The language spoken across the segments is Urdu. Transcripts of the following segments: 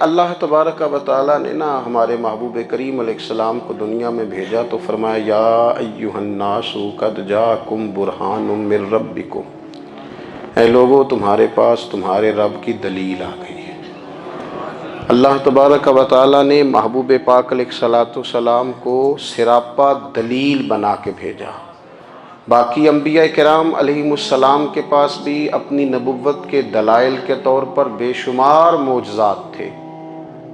اللہ تبارک و تعالیٰ نے نا ہمارے محبوب کریم علیہ السلام کو دنیا میں بھیجا تو فرمایا یا ایھا الناس قد جاءکم برہان من ربکم، اے لوگو تمہارے پاس تمہارے رب کی دلیل آ گئی ہے۔ اللہ تبارک و تعالیٰ نے محبوب پاک علیہ السلام کو سراپا دلیل بنا کے بھیجا۔ باقی انبیاء کرام علیہم السلام کے پاس بھی اپنی نبوت کے دلائل کے طور پر بے شمار معجزات تھے،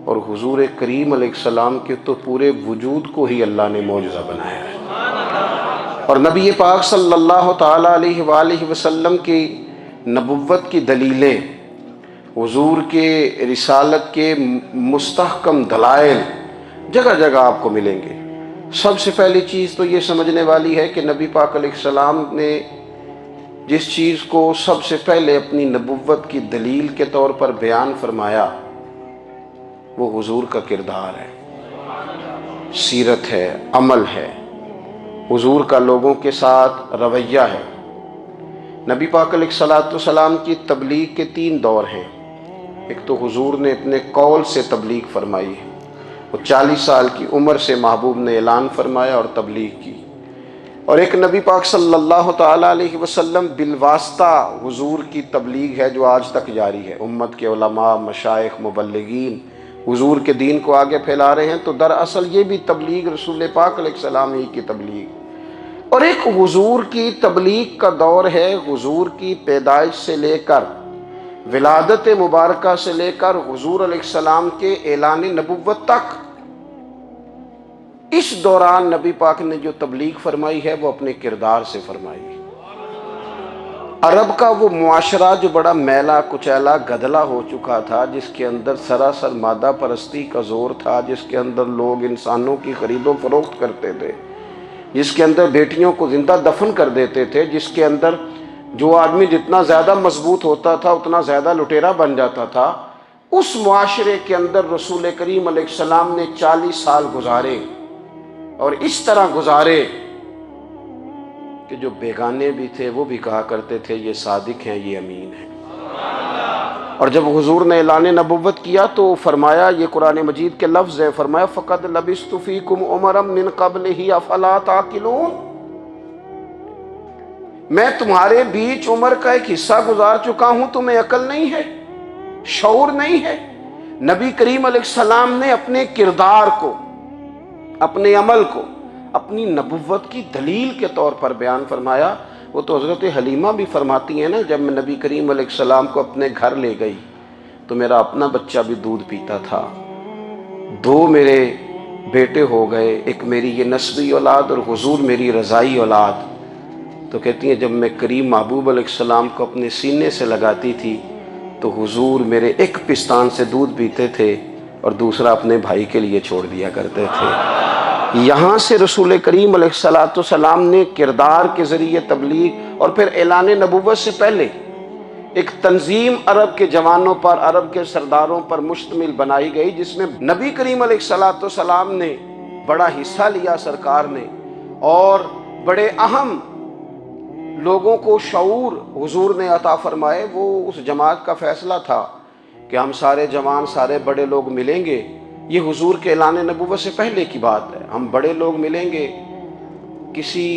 اور حضور کریم علیہ السلام کے تو پورے وجود کو ہی اللہ نے معجزہ بنایا ہے۔ اور نبی پاک صلی اللہ تعالیٰ علیہ وآلہ وسلم کی نبوت کی دلیلیں، حضور کے رسالت کے مستحکم دلائل جگہ جگہ آپ کو ملیں گے۔ سب سے پہلی چیز تو یہ سمجھنے والی ہے کہ نبی پاک علیہ السلام نے جس چیز کو سب سے پہلے اپنی نبوت کی دلیل کے طور پر بیان فرمایا وہ حضور کا کردار ہے، سیرت ہے، عمل ہے، حضور کا لوگوں کے ساتھ رویہ ہے۔ نبی پاک علیہ السلام کی تبلیغ کے 3 دور ہیں۔ ایک تو حضور نے اپنے قول سے تبلیغ فرمائی ہے، وہ 40 سال کی عمر سے محبوب نے اعلان فرمایا اور تبلیغ کی۔ اور ایک نبی پاک صلی اللہ تعالیٰ علیہ وسلم بالواسطہ حضور کی تبلیغ ہے جو آج تک جاری ہے۔ امت کے علماء، مشائخ، مبلغین حضور کے دین کو آگے پھیلا رہے ہیں، تو دراصل یہ بھی تبلیغ رسول پاک علیہ السلام ہی کی تبلیغ۔ اور ایک حضور کی تبلیغ کا دور ہے، حضور کی پیدائش سے لے کر ولادت مبارکہ سے لے کر حضور علیہ السلام کے اعلان نبوت تک۔ اس دوران نبی پاک نے جو تبلیغ فرمائی ہے وہ اپنے کردار سے فرمائی ہے۔ عرب کا وہ معاشرہ جو بڑا میلا کچیلا گدلا ہو چکا تھا، جس کے اندر سراسر مادہ پرستی کا زور تھا، جس کے اندر لوگ انسانوں کی خرید و فروخت کرتے تھے، جس کے اندر بیٹیوں کو زندہ دفن کر دیتے تھے، جس کے اندر جو آدمی جتنا زیادہ مضبوط ہوتا تھا اتنا زیادہ لٹیرا بن جاتا تھا، اس معاشرے کے اندر رسول کریم علیہ السلام نے 40 سال گزارے، اور اس طرح گزارے کہ جو بیگانے بھی تھے وہ بھی کہا کرتے تھے یہ صادق ہیں، یہ امین ہیں۔ اور جب حضور نے اعلان نبوت کیا تو فرمایا، یہ قرآن مجید کے لفظ ہے، فرمایا فَقَدْ لَبِثْتُ فِيكُمْ عُمَرًا مِّن قَبْلِهِ أَفَلَا تَعْقِلُونَ، میں تمہارے بیچ عمر کا ایک حصہ گزار چکا ہوں، تمہیں عقل نہیں ہے، شعور نہیں ہے۔ نبی کریم علیہ السلام نے اپنے کردار کو، اپنے عمل کو اپنی نبوت کی دلیل کے طور پر بیان فرمایا۔ وہ تو حضرت حلیمہ بھی فرماتی ہیں نا، جب میں نبی کریم علیہ السلام کو اپنے گھر لے گئی تو میرا اپنا بچہ بھی دودھ پیتا تھا، 2 میرے بیٹے ہو گئے، ایک میری یہ نسبی اولاد اور حضور میری رضائی اولاد۔ تو کہتی ہیں جب میں کریم محبوب علیہ السلام کو اپنے سینے سے لگاتی تھی تو حضور میرے ایک پستان سے دودھ پیتے تھے اور دوسرا اپنے بھائی کے لیے چھوڑ دیا کرتے تھے۔ یہاں سے رسول کریم علیہ السلام نے کردار کے ذریعے تبلیغ، اور پھر اعلان نبوت سے پہلے ایک تنظیم عرب کے جوانوں پر، عرب کے سرداروں پر مشتمل بنائی گئی، جس میں نبی کریم علیہ السلام نے بڑا حصہ لیا سرکار نے، اور بڑے اہم لوگوں کو شعور حضور نے عطا فرمائے۔ وہ اس جماعت کا فیصلہ تھا کہ ہم سارے جوان، سارے بڑے لوگ ملیں گے، یہ حضور کے اعلان نبوت سے پہلے کی بات ہے، ہم بڑے لوگ ملیں گے، کسی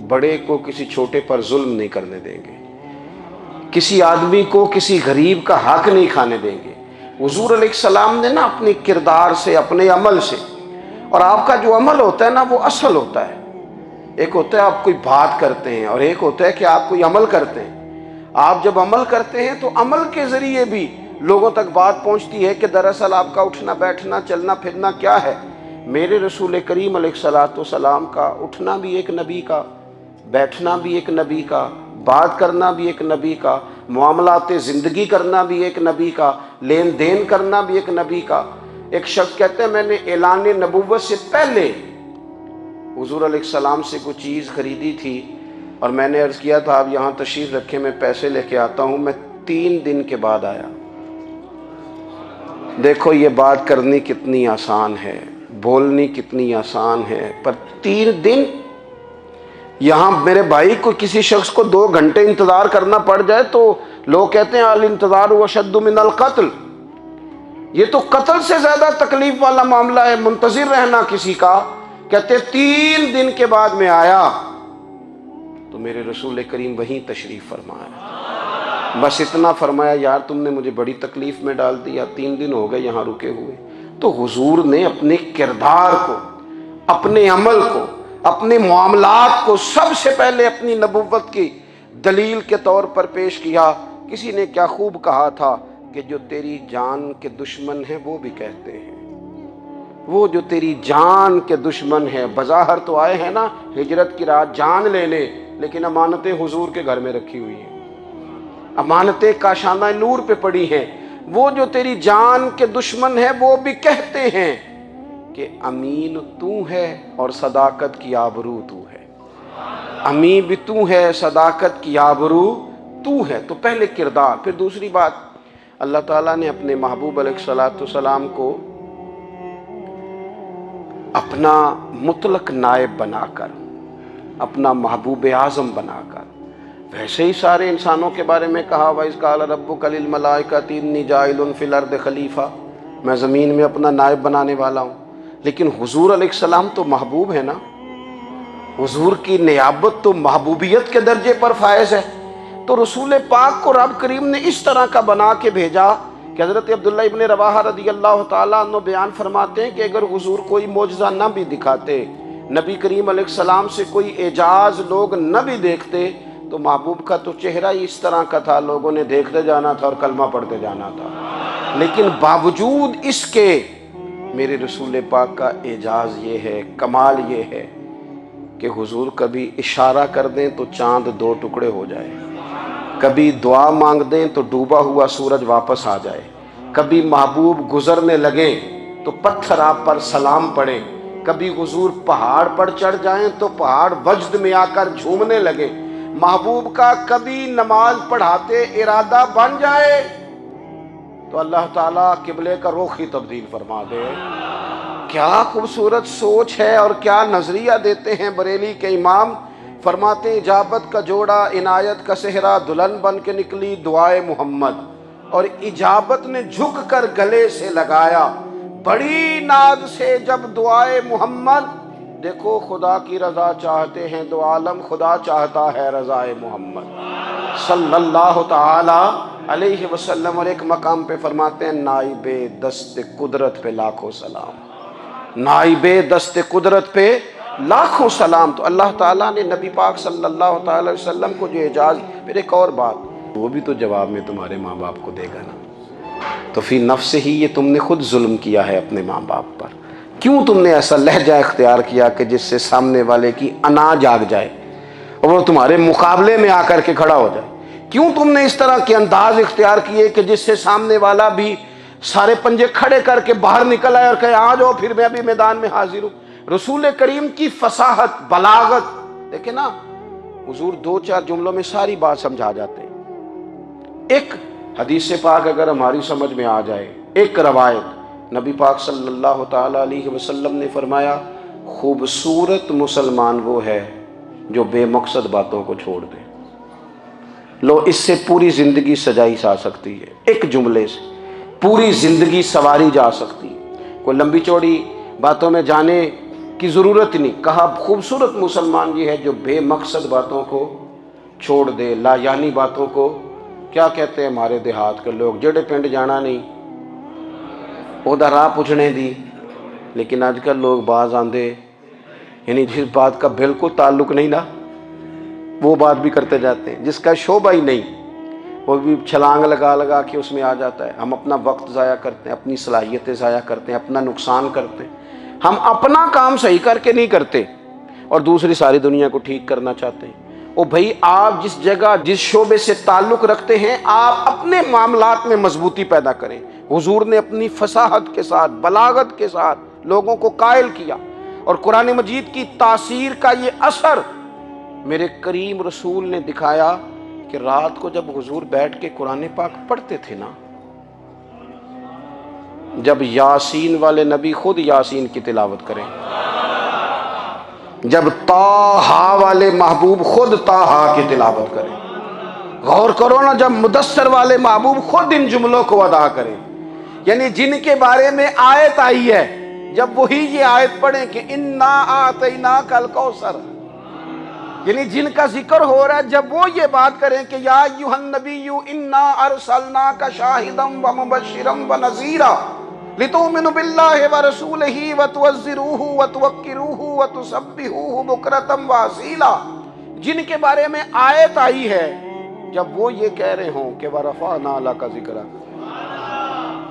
بڑے کو کسی چھوٹے پر ظلم نہیں کرنے دیں گے، کسی آدمی کو کسی غریب کا حق نہیں کھانے دیں گے۔ حضور علیہ السلام نے نا اپنے کردار سے، اپنے عمل سے، اور آپ کا جو عمل ہوتا ہے نا وہ اصل ہوتا ہے۔ ایک ہوتا ہے آپ کوئی بات کرتے ہیں، اور ایک ہوتا ہے کہ آپ کوئی عمل کرتے ہیں۔ آپ جب عمل کرتے ہیں تو عمل کے ذریعے بھی لوگوں تک بات پہنچتی ہے کہ دراصل آپ کا اٹھنا بیٹھنا چلنا پھرنا کیا ہے۔ میرے رسول کریم علیہ السلام کا اٹھنا بھی ایک نبی کا، بیٹھنا بھی ایک نبی کا، بات کرنا بھی ایک نبی کا، معاملات زندگی کرنا بھی ایک نبی کا، لین دین کرنا بھی ایک نبی کا۔ ایک شخص کہتے ہیں میں نے اعلان نبوت سے پہلے حضور علیہ السلام سے کوئی چیز خریدی تھی، اور میں نے عرض کیا تھا آپ یہاں تشریف رکھیں، میں پیسے لے کے آتا ہوں۔ میں 3 دن کے بعد آیا۔ دیکھو یہ بات کرنی کتنی آسان ہے، بولنی کتنی آسان ہے، پر 3 دن یہاں میرے بھائی کو، کسی شخص کو 2 گھنٹے انتظار کرنا پڑ جائے تو لوگ کہتے ہیں الانتظار اشد من القتل، یہ تو قتل سے زیادہ تکلیف والا معاملہ ہے، منتظر رہنا کسی کا۔ کہتے 3 دن کے بعد میں آیا تو میرے رسول کریم وہیں تشریف فرمایا، بس اتنا فرمایا یار تم نے مجھے بڑی تکلیف میں ڈال دیا، 3 دن ہو گئے یہاں رکے ہوئے۔ تو حضور نے اپنے کردار کو، اپنے عمل کو، اپنے معاملات کو سب سے پہلے اپنی نبوت کی دلیل کے طور پر پیش کیا۔ کسی نے کیا خوب کہا تھا کہ جو تیری جان کے دشمن ہیں وہ بھی کہتے ہیں، وہ جو تیری جان کے دشمن ہیں، بظاہر تو آئے ہیں نا ہجرت کی رات جان لینے، لیکن امانتیں حضور کے گھر میں رکھی ہوئی ہیں، امانتیں کاشانہ نور پہ پڑی ہیں۔ وہ جو تیری جان کے دشمن ہیں وہ بھی کہتے ہیں کہ امین تو ہے اور صداقت کی آبرو تو ہے، امین بھی تو ہے، صداقت کی آبرو تو ہے۔ تو پہلے کردار۔ پھر دوسری بات، اللہ تعالیٰ نے اپنے محبوب علیہ السلام کو اپنا مطلق نائب بنا کر، اپنا محبوب اعظم بنا کر، ویسے ہی سارے انسانوں کے بارے میں کہا وَإِذْ قَالَ رَبُّكَ لِلْمَلَائِكَةِ إِنِّي جَاعِلٌ فِي الْأَرْضِ خلیفہ، میں زمین میں اپنا نائب بنانے والا ہوں۔ لیکن حضور علیہ السلام تو محبوب ہے نا، حضور کی نیابت تو محبوبیت کے درجے پر فائز ہے۔ تو رسول پاک کو رب کریم نے اس طرح کا بنا کے بھیجا کہ حضرت عبداللہ ابن رواحہ رضی اللہ تعالیٰ عنہ بیان فرماتے ہیں کہ اگر حضور کوئی معجزہ نہ بھی دکھاتے، نبی کریم علیہ السلام سے کوئی اعجاز لوگ نہ بھی دیکھتے، تو محبوب کا تو چہرہ ہی اس طرح کا تھا، لوگوں نے دیکھتے جانا تھا اور کلمہ پڑھتے جانا تھا۔ لیکن باوجود اس کے میرے رسول پاک کا اعجاز یہ ہے، کمال یہ ہے کہ حضور کبھی اشارہ کر دیں تو چاند 2 ٹکڑے ہو جائے، کبھی دعا مانگ دیں تو ڈوبا ہوا سورج واپس آ جائے، کبھی محبوب گزرنے لگیں تو پتھر آپ پر سلام پڑھیں، کبھی حضور پہاڑ پر چڑھ جائیں تو پہاڑ وجد میں آ کر جھومنے لگے، محبوب کا کبھی نماز پڑھاتے ارادہ بن جائے تو اللہ تعالیٰ قبلے کا رخ ہی تبدیل فرما دے۔ کیا خوبصورت سوچ ہے اور کیا نظریہ دیتے ہیں بریلی کے امام۔ فرماتے ہیں اجابت کا جوڑا عنایت کا صحرا، دلہن بن کے نکلی دعائے محمد، اور اجابت نے جھک کر گلے سے لگایا بڑی ناز سے جب دعائے محمد۔ دیکھو خدا کی رضا چاہتے ہیں دو عالم، خدا چاہتا ہے رضائے محمد صلی اللہ تعالی علیہ وسلم۔ اور ایک مقام پہ فرماتے ہیں نائب دست قدرت پہ لاکھوں سلام، نائب دست قدرت پہ لاکھوں سلام۔ تو اللہ تعالیٰ نے نبی پاک صلی اللہ تعالی علیہ وسلم کو جو اعجاز۔ پھر ایک اور بات، وہ بھی تو جواب میں تمہارے ماں باپ کو دے گا نا۔ تو فی نفس ہی یہ تم نے خود ظلم کیا ہے اپنے ماں باپ پر۔ کیوں تم نے ایسا لہجہ اختیار کیا کہ جس سے سامنے والے کی انا جاگ جائے اور وہ تمہارے مقابلے میں آ کر کے کھڑا ہو جائے؟ کیوں تم نے اس طرح کے انداز اختیار کیے کہ جس سے سامنے والا بھی سارے پنجے کھڑے کر کے باہر نکل آئے اور کہے آ جاؤ پھر میں ابھی میدان میں حاضر ہوں؟ رسول کریم کی فصاحت، بلاغت دیکھیں نا، حضور 2-4 جملوں میں ساری بات سمجھا جاتے ہیں۔ ایک حدیث پاک اگر ہماری سمجھ میں آ جائے، ایک روایت، نبی پاک صلی اللہ تعالی علیہ وسلم نے فرمایا خوبصورت مسلمان وہ ہے جو بے مقصد باتوں کو چھوڑ دے۔ لو اس سے پوری زندگی سجائی جا سکتی ہے، ایک جملے سے پوری زندگی سواری جا سکتی ہے، کوئی لمبی چوڑی باتوں میں جانے کی ضرورت نہیں۔ کہا خوبصورت مسلمان یہ ہے جو بے مقصد باتوں کو چھوڑ دے، لا یعنی باتوں کو، کیا کہتے ہیں ہمارے دیہات کے لوگ، جڑے پنڈ جانا نہیں ادھر راہ پوچھنے دی۔ لیکن آج کل لوگ باز آندے، یعنی جس بات کا بالکل تعلق نہیں نا وہ بات بھی کرتے جاتے ہیں، جس کا شعبہ ہی نہیں وہ بھی چھلانگ لگا لگا کے اس میں آ جاتا ہے۔ ہم اپنا وقت ضائع کرتے ہیں، اپنی صلاحیتیں ضائع کرتے ہیں، اپنا نقصان کرتے ہیں۔ ہم اپنا کام صحیح کر کے نہیں کرتے اور دوسری ساری دنیا کو ٹھیک کرنا چاہتے ہیں۔ او بھائی آپ جس جگہ جس شعبے سے تعلق رکھتے ہیں آپ اپنے معاملات میں مضبوطی پیدا کریں۔ حضور نے اپنی فصاحت کے ساتھ، بلاغت کے ساتھ لوگوں کو قائل کیا، اور قرآن مجید کی تاثیر کا یہ اثر میرے کریم رسول نے دکھایا کہ رات کو جب حضور بیٹھ کے قرآن پاک پڑھتے تھے نا، جب یاسین والے نبی خود یاسین کی تلاوت کریں، جب طٰہٰ والے محبوب خود طٰہٰ کی تلاوت کریں، غور کرو نا، جب مدثر والے محبوب خود ان جملوں کو ادا کریں، یعنی جن کے بارے میں آیت آئی ہے، جب وہی یہ آیت پڑھیں کہ انا اعطیناک الکوثر، یعنی جن کا ذکر ہو رہا ہے، جب وہ یہ بات کریں کہ یا ایھا النبی انا ارسلناک شاہدا ومبشرا ونذیرا لتؤمنوا باللہ ورسولہ وتعزروہ وتوقروہ وتسبحوہ بکرۃ واصیلا، جن کے بارے میں آیت آئی ہے، جب وہ یہ کہہ رہے ہوں کہ ورفعنا لک ذکرک،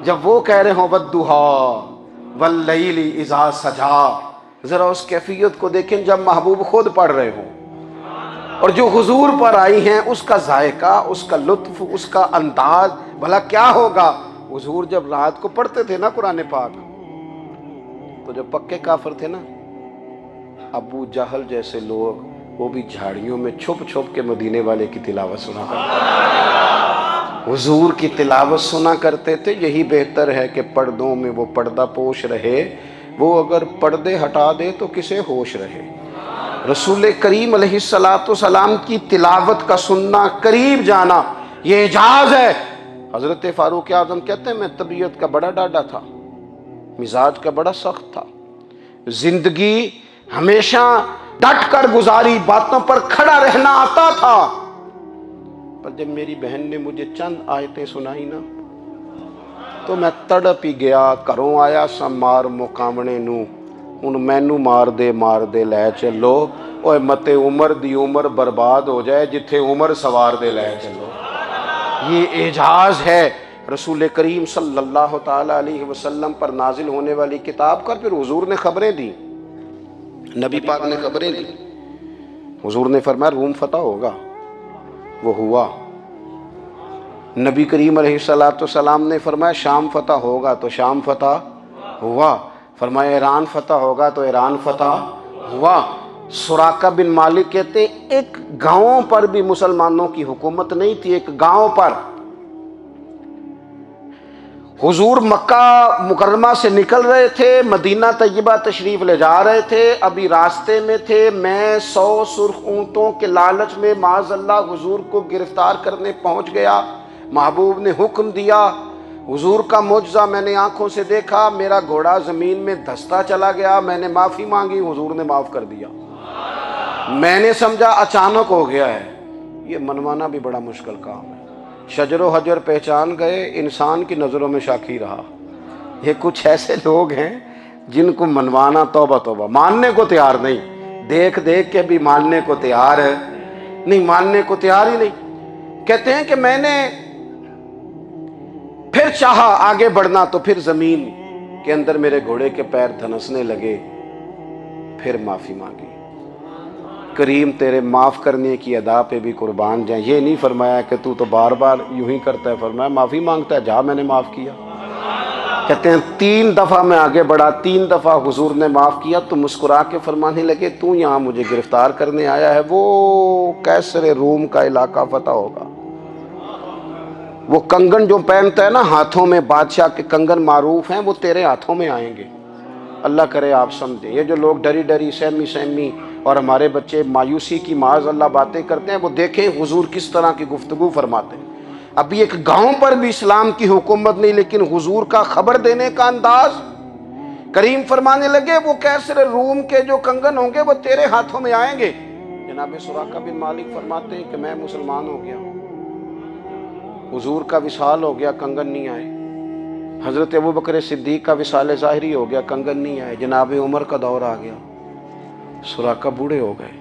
جب وہ کہہ رہے ہوں والضحیٰ واللیل اذا سجا، ذرا اس کیفیت کو دیکھیں جب محبوب خود پڑھ رہے ہوں، اور جو حضور پر آئی ہیں اس کا ذائقہ، اس کا لطف، اس کا انداز بھلا کیا ہوگا۔ حضور جب رات کو پڑھتے تھے نا قرآن پاک، تو جو پکے کافر تھے نا، ابو جہل جیسے لوگ، وہ بھی جھاڑیوں میں چھپ چھپ کے مدینے والے کی تلاوت سنا کرتے تھے، حضور کی تلاوت سنا کرتے تھے۔ یہی بہتر ہے کہ پردوں میں وہ پردہ پوش رہے، وہ اگر پردے ہٹا دے تو کسے ہوش رہے۔ رسول کریم علیہ السلام کی تلاوت کا سننا، قریب جانا، یہ اعجاز ہے۔ حضرت فاروق اعظم کہتے ہیں میں طبیعت کا بڑا ڈاڈا تھا، مزاج کا بڑا سخت تھا، زندگی ہمیشہ ڈٹ کر گزاری، باتوں پر کھڑا رہنا آتا تھا، پر جب میری بہن نے مجھے چند آیتیں سنائی نا تو میں تڑپ ہی گیا۔ گھروں آیا سا مار مقامنے نو، ہن مینو مار دے لے چلو، اوے متے عمر دی عمر برباد ہو جائے، جتھے عمر سوار دے لے چلو۔ یہ اعجاز ہے رسول کریم صلی اللہ تعالی علیہ وسلم پر نازل ہونے والی کتاب کا۔ پھر حضور نے خبریں دی، نبی پاک نے خبریں دی، حضور نے فرمایا روم فتح ہوگا، وہ ہوا۔ نبی کریم علیہ السلام نے فرمایا شام فتح ہوگا، تو شام فتح ہوا۔ فرمایا ایران فتح ہوگا، تو ایران فتح ہوا۔ سراقہ بن مالک کہتے ہیں ایک گاؤں پر بھی مسلمانوں کی حکومت نہیں تھی، ایک گاؤں پر۔ حضور مکہ مکرمہ سے نکل رہے تھے، مدینہ طیبہ تشریف لے جا رہے تھے، ابھی راستے میں تھے، میں 100 سرخ اونٹوں کے لالچ میں معاذ اللہ حضور کو گرفتار کرنے پہنچ گیا۔ محبوب نے حکم دیا، حضور کا معجزہ میں نے آنکھوں سے دیکھا، میرا گھوڑا زمین میں دھستا چلا گیا، میں نے معافی مانگی، حضور نے معاف کر دیا۔ میں نے سمجھا اچانک ہو گیا ہے۔ یہ منوانا بھی بڑا مشکل کام ہے۔ شجر و حجر پہچان گئے، انسان کی نظروں میں شاکی رہا۔ یہ کچھ ایسے لوگ ہیں جن کو منوانا توبہ توبہ، ماننے کو تیار نہیں، دیکھ دیکھ کے بھی ماننے کو تیار ہے نہیں، ماننے کو تیار ہی نہیں۔ کہتے ہیں کہ میں نے پھر چاہا آگے بڑھنا، تو پھر زمین کے اندر میرے گھوڑے کے پیر دھنسنے لگے، پھر معافی مانگی۔ کریم تیرے معاف کرنے کی ادا پہ بھی قربان جائیں۔ یہ نہیں فرمایا کہ تو بار بار یوں ہی کرتا ہے، فرمایا معافی مانگتا ہے، جا میں نے معاف کیا۔ کہتے ہیں 3 دفعہ میں آگے بڑھا، 3 دفعہ حضور نے معاف کیا، تو مسکرا کے فرمانے لگے تو یہاں مجھے گرفتار کرنے آیا ہے، وہ کیسر روم کا علاقہ فتح ہوگا۔ وہ کنگن جو پہنتا ہے نا ہاتھوں میں، بادشاہ کے کنگن معروف ہیں، وہ تیرے ہاتھوں میں آئیں گے۔ اللہ کرے آپ سمجھیں، یہ جو لوگ ڈری ڈری سہمی اور ہمارے بچے مایوسی کی معاذ اللہ باتیں کرتے ہیں، وہ دیکھیں حضور کس طرح کی گفتگو فرماتے ہیں۔ ابھی ایک گاؤں پر بھی اسلام کی حکومت نہیں، لیکن حضور کا خبر دینے کا انداز۔ کریم فرمانے لگے وہ کیسر روم کے جو کنگن ہوں گے وہ تیرے ہاتھوں میں آئیں گے۔ جناب سراقہ بن مالک فرماتے ہیں کہ میں مسلمان ہو گیا، حضور کا وصال ہو گیا، کنگن نہیں آئے۔ حضرت ابوبکر صدیق کا وصال ظاہری ہو گیا، کنگن نہیں آئے۔ جناب عمر کا دور آ گیا، سراقہ بوڑھے ہو گئے۔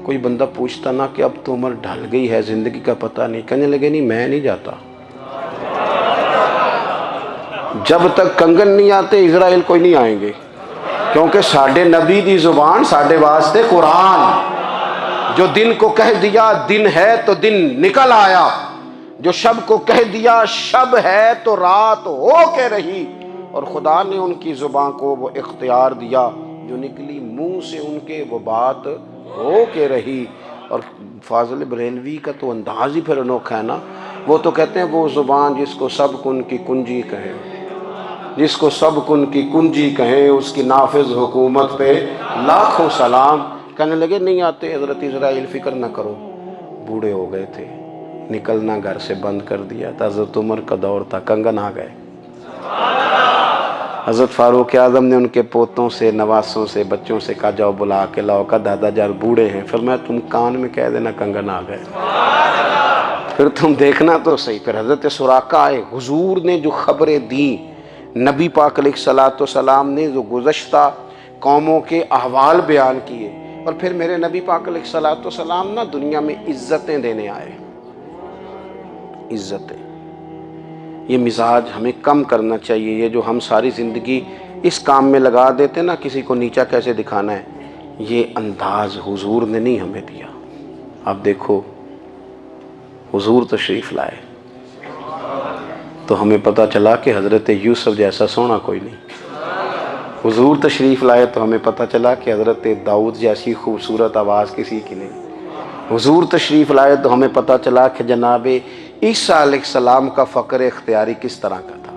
کوئی بندہ پوچھتا نا کہ اب تو عمر ڈھل گئی ہے، زندگی کا پتہ نہیں، کہنے لگے نہیں میں نہیں جاتا، جب تک کنگن نہیں آتے اسرائیل کوئی نہیں آئیں گے، کیونکہ ساڈے نبی دی زبان ساڈے واسطے قرآن، جو دن کو کہہ دیا دن ہے تو دن نکل آیا، جو شب کو کہہ دیا شب ہے تو رات ہو کے رہی، اور خدا نے ان کی زبان کو وہ اختیار دیا، جو نکلی منہ سے ان کے وہ بات ہو کے رہی۔ اور فاضل بریلوی کا تو انداز ہی پھر انوکھا ہے نا، وہ تو کہتے ہیں وہ زبان جس کو سب کن کی کنجی کہیں، جس کو سب کن کی کنجی کہیں، اس کی نافذ حکومت پہ لاکھوں سلام۔ کہنے لگے نہیں آتے حضرت اسرائیل، فکر نہ کرو، بوڑھے ہو گئے تھے، نکلنا گھر سے بند کر دیا تھا، حضرت عمر کا دور تھا، کنگن آ گئے۔ حضرت فاروق اعظم نے ان کے پوتوں سے، نواسوں سے، بچوں سے کہا جاؤ بلا کے لاؤ، کا دادا جان بوڑھے ہیں، فرمایا تم کان میں کہہ دینا کنگن آ گئے، پھر تم دیکھنا تو صحیح۔ پھر حضرت سراقہ آئے، حضور نے جو خبریں دیں، نبی پاک علیہ الصلوۃ والسلام نے جو گزشتہ قوموں کے احوال بیان کیے، اور پھر میرے نبی پاک علیہ الصلوۃ والسلام نا دنیا میں عزتیں دینے آئے، عزتیں۔ یہ مزاج ہمیں کم کرنا چاہیے، یہ جو ہم ساری زندگی اس کام میں لگا دیتے نا، کسی کو نیچا کیسے دکھانا ہے، یہ انداز حضور نے نہیں ہمیں دیا۔ اب دیکھو حضور تشریف لائے تو ہمیں پتہ چلا کہ حضرت یوسف جیسا سونا کوئی نہیں، حضور تشریف لائے تو ہمیں پتہ چلا کہ حضرت داؤد جیسی خوبصورت آواز کسی کی نہیں، حضور تشریف لائے تو ہمیں پتہ چلا کہ جناب عیسیٰ علیہ السلام کا فقر اختیاری کس طرح کا تھا،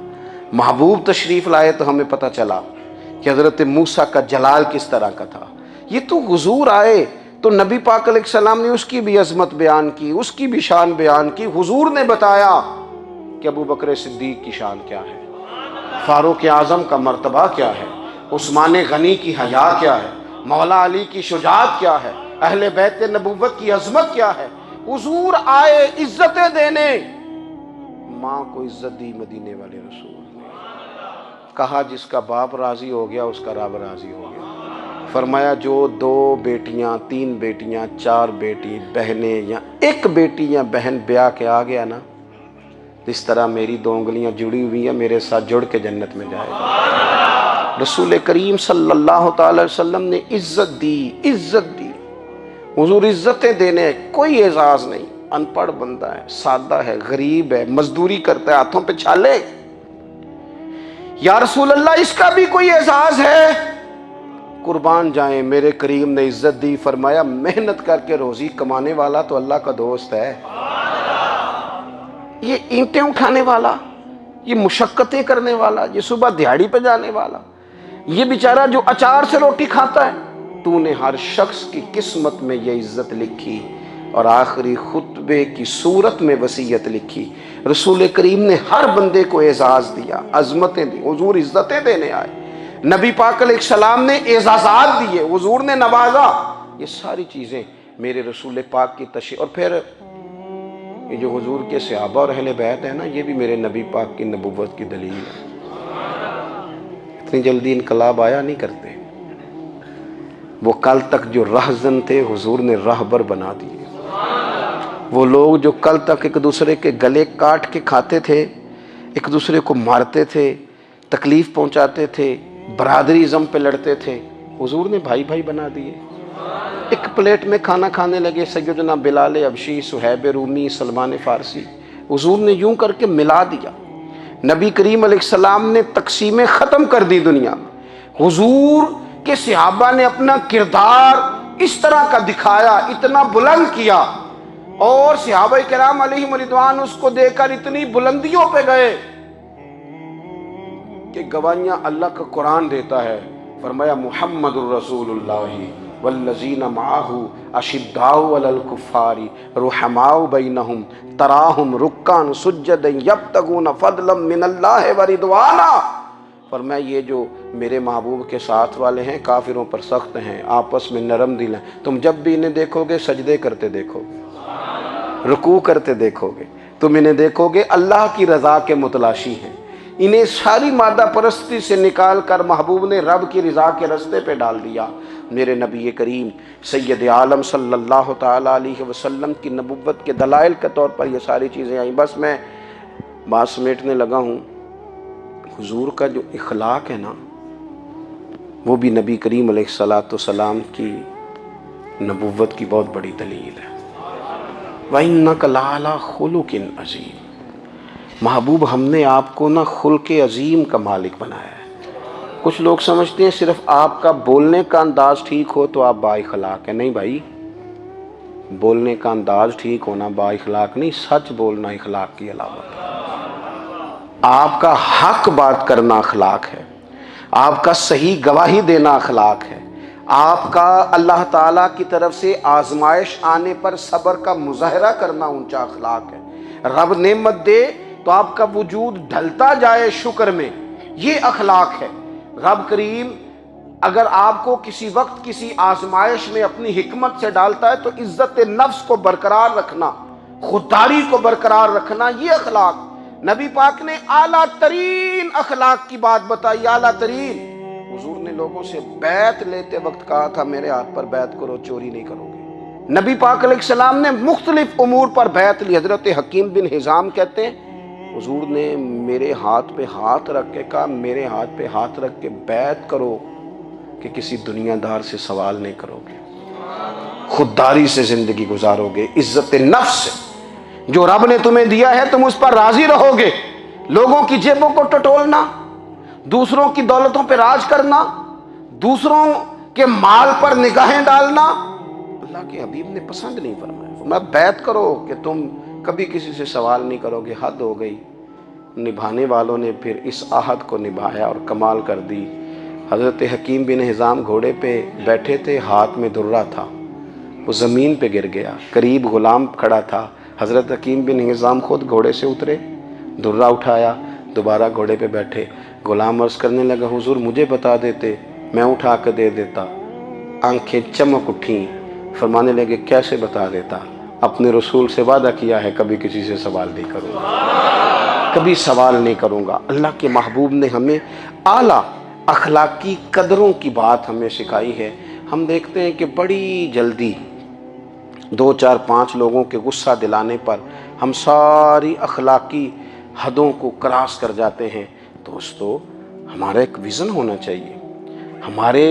محبوب تشریف لائے تو ہمیں پتہ چلا کہ حضرت موسیٰ کا جلال کس طرح کا تھا۔ یہ تو حضور آئے تو نبی پاک علیہ السلام نے اس کی بھی عظمت بیان کی، اس کی بھی شان بیان کی، حضور نے بتایا کہ ابو بکر صدیق کی شان کیا ہے، فاروق اعظم کا مرتبہ کیا ہے، عثمان غنی کی حیا کیا ہے، مولا علی کی شجاعت کیا ہے، اہل بیت نبوت کی عظمت کیا ہے۔ حضور آئے عزتیں دینے، ماں کو عزت دی مدینے والے رسول نے، کہا جس کا باپ راضی ہو گیا اس کا رب راضی ہو گیا، فرمایا جو 2 بیٹیاں 3 بیٹیاں 4 بیٹی بہنیں یا 1 بیٹی یا بہن بیاہ کے آ گیا نا، اس طرح میری 2 انگلیاں جڑی ہوئی ہیں، میرے ساتھ جڑ کے جنت میں جائے گا۔ رسول کریم صلی اللہ تعالی وسلم نے عزت دی، عزت دی۔ حضور عزتیں دینے، کوئی اعزاز نہیں، ان پڑھ بندہ ہے، سادہ ہے، غریب ہے، مزدوری کرتا ہے، ہاتھوں پہ چھالے، یا رسول اللہ اس کا بھی کوئی اعزاز ہے؟ قربان جائیں، میرے کریم نے عزت دی، فرمایا محنت کر کے روزی کمانے والا تو اللہ کا دوست ہے، یہ اینٹیں اٹھانے والا، یہ مشقتیں کرنے والا، یہ صبح دیہڑی پہ جانے والا، یہ بیچارہ جو اچار سے روٹی کھاتا ہے، تو نے ہر شخص کی قسمت میں یہ عزت لکھی اور آخری خطبے کی صورت میں وصیت لکھی۔ رسول کریم نے ہر بندے کو اعزاز دیا، عظمتیں دی، حضور عزتیں دینے آئے، نبی پاک علیہ السلام نے اعزازات دیے، حضور نے نوازا، یہ ساری چیزیں میرے رسول پاک کی تشریف۔ اور پھر یہ جو حضور کے صحابہ اور اہل بیت ہیں نا، یہ بھی میرے نبی پاک کی نبوت کی دلیل ہے، اتنی جلدی انقلاب آیا نہیں کرتے، وہ کل تک جو رہزن تھے حضور نے راہبر بنا دیے، وہ لوگ جو کل تک ایک دوسرے کے گلے کاٹ کے کھاتے تھے، ایک دوسرے کو مارتے تھے، تکلیف پہنچاتے تھے، برادری ازم پہ لڑتے تھے، حضور نے بھائی بھائی بنا دیے، ایک پلیٹ میں کھانا کھانے لگے، سیدنا بلال حبشی، صہیب رومی، سلمان فارسی، حضور نے یوں کر کے ملا دیا۔ نبی کریم علیہ السلام نے تقسیمیں ختم کر دی دنیا میں، حضور کہ صحابہ نے اپنا کردار اس طرح کا دکھایا، اتنا بلند کیا، اور صحابہ کرام علیہم رضوان اس کو دیکھ کر اتنی بلندیوں پہ گئے کہ گواہیاں اللہ کا قرآن دیتا ہے، فرمایا محمد الرسول اللہ والذین معہ اشداء علی الکفار رحماء بینہم تراہم رکعا سجدا یبتغون فضلا من اللہ ورضوانا۔ فرمایا یہ جو میرے محبوب کے ساتھ والے ہیں کافروں پر سخت ہیں، آپس میں نرم دل ہیں، تم جب بھی انہیں دیکھو گے سجدے کرتے دیکھو گے، رکوع کرتے دیکھو گے، تم انہیں دیکھو گے اللہ کی رضا کے متلاشی ہیں، انہیں ساری مادہ پرستی سے نکال کر محبوب نے رب کی رضا کے رستے پہ ڈال دیا۔ میرے نبی کریم سید عالم صلی اللہ تعالیٰ علیہ وسلم کی نبوت کے دلائل کے طور پر یہ ساری چیزیں آئیں۔ بس میں بات سمیٹنے لگا ہوں، حضور کا جو اخلاق ہے نا، وہ بھی نبی کریم علیہ الصلوۃ والسلام کی نبوت کی بہت بڑی دلیل ہے۔ وَإِنَّكَ لَعَلَىٰ خُلُقٍ عَظِيمٍ، محبوب ہم نے آپ کو نا خلق عظیم کا مالک بنایا ہے۔ کچھ لوگ سمجھتے ہیں صرف آپ کا بولنے کا انداز ٹھیک ہو تو آپ با اخلاق ہیں، نہیں بھائی، بولنے کا انداز ٹھیک ہونا با اخلاق نہیں، سچ بولنا اخلاق کی علامت ہے۔ آپ کا حق بات کرنا اخلاق ہے، آپ کا صحیح گواہی دینا اخلاق ہے، آپ کا اللہ تعالیٰ کی طرف سے آزمائش آنے پر صبر کا مظاہرہ کرنا اونچا اخلاق ہے۔ رب نعمت دے تو آپ کا وجود ڈھلتا جائے شکر میں، یہ اخلاق ہے۔ رب کریم اگر آپ کو کسی وقت کسی آزمائش میں اپنی حکمت سے ڈالتا ہے تو عزت نفس کو برقرار رکھنا، خودداری کو برقرار رکھنا، یہ اخلاق۔ نبی پاک نے اعلیٰ ترین اخلاق کی بات بتائی، اعلیٰ ترین۔ حضور نے لوگوں سے بیعت لیتے وقت کہا تھا میرے ہاتھ پر بیعت کرو، چوری نہیں کرو گے۔ نبی پاک علیہ السلام نے مختلف امور پر بیعت لی۔ حضرت حکیم بن حزام کہتے ہیں حضور نے میرے ہاتھ پہ ہاتھ رکھ کے کہا میرے ہاتھ پہ ہاتھ رکھ کے بیعت کرو کہ کسی دنیا دار سے سوال نہیں کرو گے، خودداری سے زندگی گزارو گے، عزت نفس سے۔ جو رب نے تمہیں دیا ہے تم اس پر راضی رہو گے۔ لوگوں کی جیبوں کو ٹٹولنا، دوسروں کی دولتوں پہ راج کرنا، دوسروں کے مال پر نگاہیں ڈالنا اللہ کے حبیب نے پسند نہیں فرمایا۔ فرمایا بیعت کرو کہ تم کبھی کسی سے سوال نہیں کرو گے۔ حد ہو گئی۔ نبھانے والوں نے پھر اس عہد کو نبھایا اور کمال کر دی۔ حضرت حکیم بن حزام گھوڑے پہ بیٹھے تھے، ہاتھ میں درہ تھا، وہ زمین پہ گر گیا، قریب غلام کھڑا تھا۔ حضرت حکیم بن حزام خود گھوڑے سے اترے، درہ اٹھایا، دوبارہ گھوڑے پہ بیٹھے۔ غلام عرض کرنے لگا حضور مجھے بتا دیتے میں اٹھا کے دے دیتا۔ آنکھیں چمک اٹھیں، فرمانے لگے کیسے بتا دیتا؟ اپنے رسول سے وعدہ کیا ہے کبھی کسی سے سوال نہیں کروں گا، کبھی سوال نہیں کروں گا۔ اللہ کے محبوب نے ہمیں اعلیٰ اخلاقی قدروں کی بات ہمیں سکھائی ہے۔ ہم دیکھتے ہیں کہ بڑی جلدی 2 4 5 لوگوں کے غصہ دلانے پر ہم ساری اخلاقی حدوں کو کراس کر جاتے ہیں۔ دوستو ہمارا ایک ویژن ہونا چاہیے، ہمارے